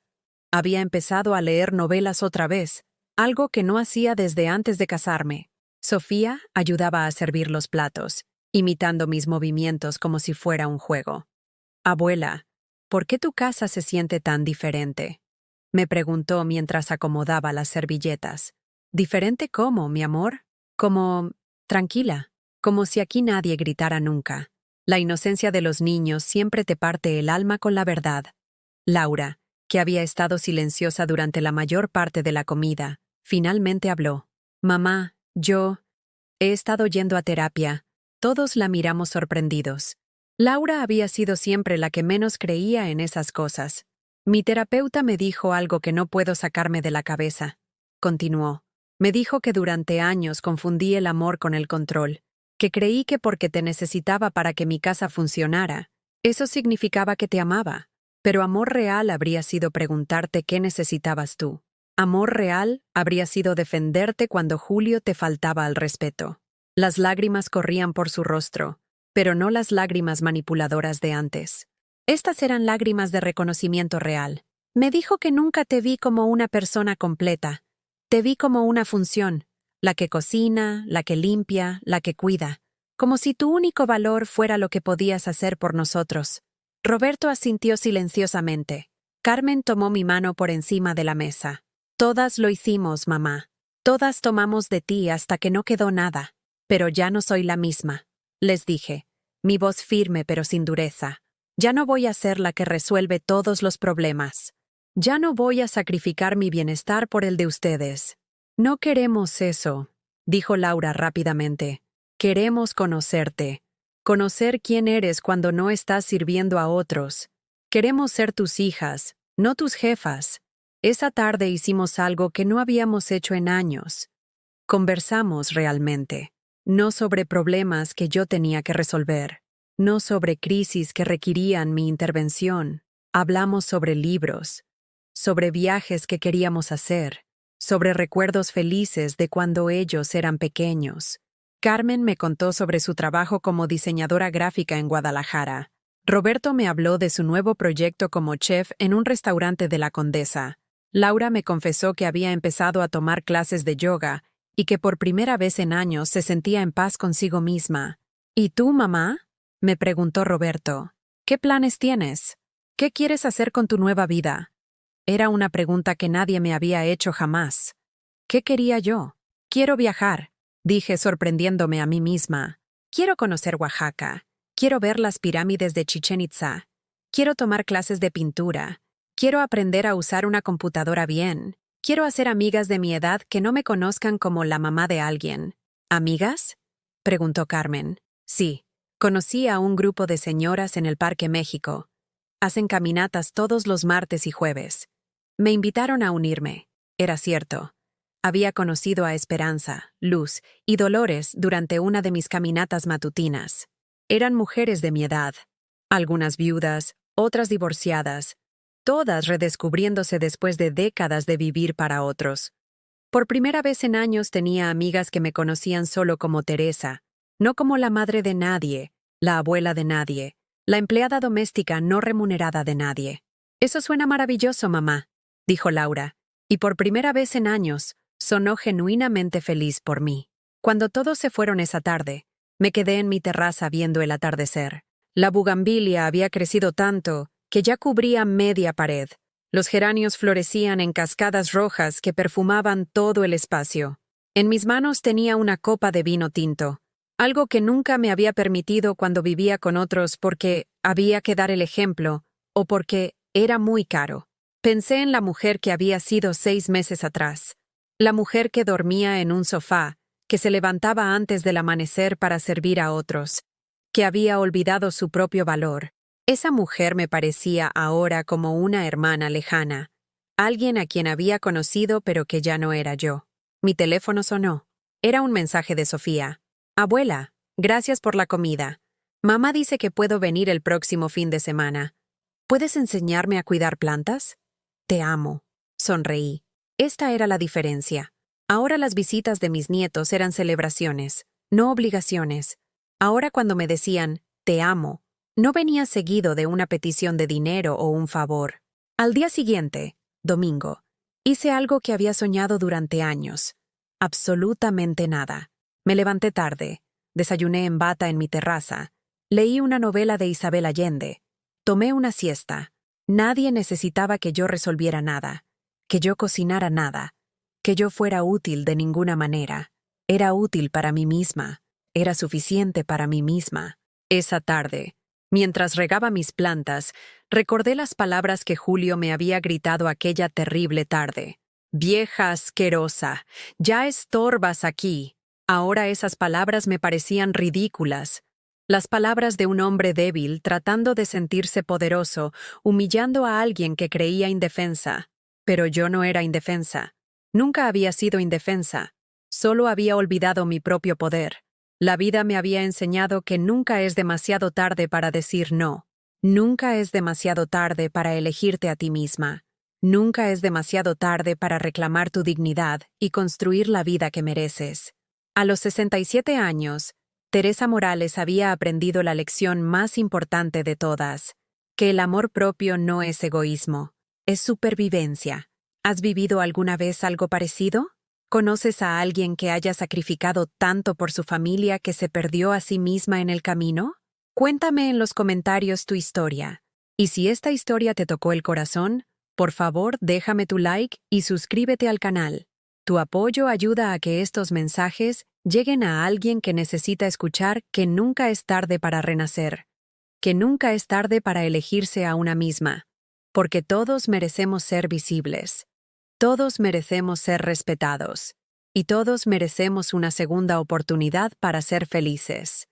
Había empezado a leer novelas otra vez, algo que no hacía desde antes de casarme. Sofía ayudaba a servir los platos, imitando mis movimientos como si fuera un juego. «Abuela, ¿por qué tu casa se siente tan diferente?», me preguntó mientras acomodaba las servilletas. «¿Diferente cómo, mi amor?» «Como tranquila, como si aquí nadie gritara nunca. La inocencia de los niños siempre te parte el alma con la verdad». Laura, que había estado silenciosa durante la mayor parte de la comida, finalmente habló. «Mamá, yo he estado yendo a terapia». Todos la miramos sorprendidos. Laura había sido siempre la que menos creía en esas cosas. «Mi terapeuta me dijo algo que no puedo sacarme de la cabeza», continuó. «Me dijo que durante años confundí el amor con el control, que creí que porque te necesitaba para que mi casa funcionara, eso significaba que te amaba. Pero amor real habría sido preguntarte qué necesitabas tú. Amor real habría sido defenderte cuando Julio te faltaba al respeto». Las lágrimas corrían por su rostro, pero no las lágrimas manipuladoras de antes. Estas eran lágrimas de reconocimiento real. «Me dijo que nunca te vi como una persona completa. Te vi como una función, la que cocina, la que limpia, la que cuida, como si tu único valor fuera lo que podías hacer por nosotros». Roberto asintió silenciosamente. Carmen tomó mi mano por encima de la mesa. «Todas lo hicimos, mamá. Todas tomamos de ti hasta que no quedó nada. Pero ya no soy la misma», les dije, mi voz firme pero sin dureza. «Ya no voy a ser la que resuelve todos los problemas. Ya no voy a sacrificar mi bienestar por el de ustedes». «No queremos eso», dijo Laura rápidamente. «Queremos conocerte. Conocer quién eres cuando no estás sirviendo a otros. Queremos ser tus hijas, no tus jefas». Esa tarde hicimos algo que no habíamos hecho en años. Conversamos realmente. No sobre problemas que yo tenía que resolver. No sobre crisis que requerían mi intervención. Hablamos sobre libros, sobre viajes que queríamos hacer, sobre recuerdos felices de cuando ellos eran pequeños. Carmen me contó sobre su trabajo como diseñadora gráfica en Guadalajara. Roberto me habló de su nuevo proyecto como chef en un restaurante de la Condesa. Laura me confesó que había empezado a tomar clases de yoga y que por primera vez en años se sentía en paz consigo misma. «¿Y tú, mamá?», me preguntó Roberto. «¿Qué planes tienes? ¿Qué quieres hacer con tu nueva vida?». Era una pregunta que nadie me había hecho jamás. ¿Qué quería yo? «Quiero viajar», dije sorprendiéndome a mí misma. «Quiero conocer Oaxaca. Quiero ver las pirámides de Chichén Itzá. Quiero tomar clases de pintura. Quiero aprender a usar una computadora bien. Quiero hacer amigas de mi edad que no me conozcan como la mamá de alguien». «¿Amigas?», preguntó Carmen. «Sí, conocí a un grupo de señoras en el Parque México. Hacen caminatas todos los martes y jueves. Me invitaron a unirme. Era cierto. Había conocido a Esperanza, Luz y Dolores durante una de mis caminatas matutinas. Eran mujeres de mi edad, algunas viudas, otras divorciadas, todas redescubriéndose después de décadas de vivir para otros. Por primera vez en años tenía amigas que me conocían solo como Teresa, no como la madre de nadie, la abuela de nadie, la empleada doméstica no remunerada de nadie. «Eso suena maravilloso, mamá», dijo Laura, y por primera vez en años sonó genuinamente feliz por mí. Cuando todos se fueron esa tarde, me quedé en mi terraza viendo el atardecer. La bugambilia había crecido tanto que ya cubría media pared. Los geranios florecían en cascadas rojas que perfumaban todo el espacio. En mis manos tenía una copa de vino tinto, algo que nunca me había permitido cuando vivía con otros porque había que dar el ejemplo o porque era muy caro. Pensé en la mujer que había sido 6 meses atrás, la mujer que dormía en un sofá, que se levantaba antes del amanecer para servir a otros, que había olvidado su propio valor. Esa mujer me parecía ahora como una hermana lejana, Alguien a quien había conocido pero que ya no era yo. Mi teléfono sonó. Era un mensaje de Sofía. Abuela, gracias por la comida. Mamá dice que puedo venir el próximo fin de semana. ¿Puedes enseñarme a cuidar plantas? Te amo. Sonreí. Esta era la diferencia. Ahora las visitas de mis nietos eran celebraciones, no obligaciones. Ahora cuando me decían, te amo, no venía seguido de una petición de dinero o un favor. Al día siguiente, domingo, hice algo que había soñado durante años. Absolutamente nada. Me levanté tarde, desayuné en bata en mi terraza, leí una novela de Isabel Allende, tomé una siesta. Nadie necesitaba que yo resolviera nada, que yo cocinara nada, que yo fuera útil de ninguna manera. Era útil para mí misma, era suficiente para mí misma. Esa tarde, mientras regaba mis plantas, recordé las palabras que Julio me había gritado aquella terrible tarde. Vieja asquerosa, ya estorbas aquí. Ahora esas palabras me parecían ridículas. Las palabras de un hombre débil tratando de sentirse poderoso, humillando a alguien que creía indefensa. Pero yo no era indefensa. Nunca había sido indefensa. Solo había olvidado mi propio poder. La vida me había enseñado que nunca es demasiado tarde para decir no. Nunca es demasiado tarde para elegirte a ti misma. Nunca es demasiado tarde para reclamar tu dignidad y construir la vida que mereces. A los 67 años, Teresa Morales había aprendido la lección más importante de todas, que el amor propio no es egoísmo, es supervivencia. ¿Has vivido alguna vez algo parecido? ¿Conoces a alguien que haya sacrificado tanto por su familia que se perdió a sí misma en el camino? Cuéntame en los comentarios tu historia. Y si esta historia te tocó el corazón, por favor déjame tu like y suscríbete al canal. Tu apoyo ayuda a que estos mensajes lleguen a alguien que necesita escuchar que nunca es tarde para renacer, que nunca es tarde para elegirse a una misma, porque todos merecemos ser visibles, todos merecemos ser respetados, y todos merecemos una segunda oportunidad para ser felices.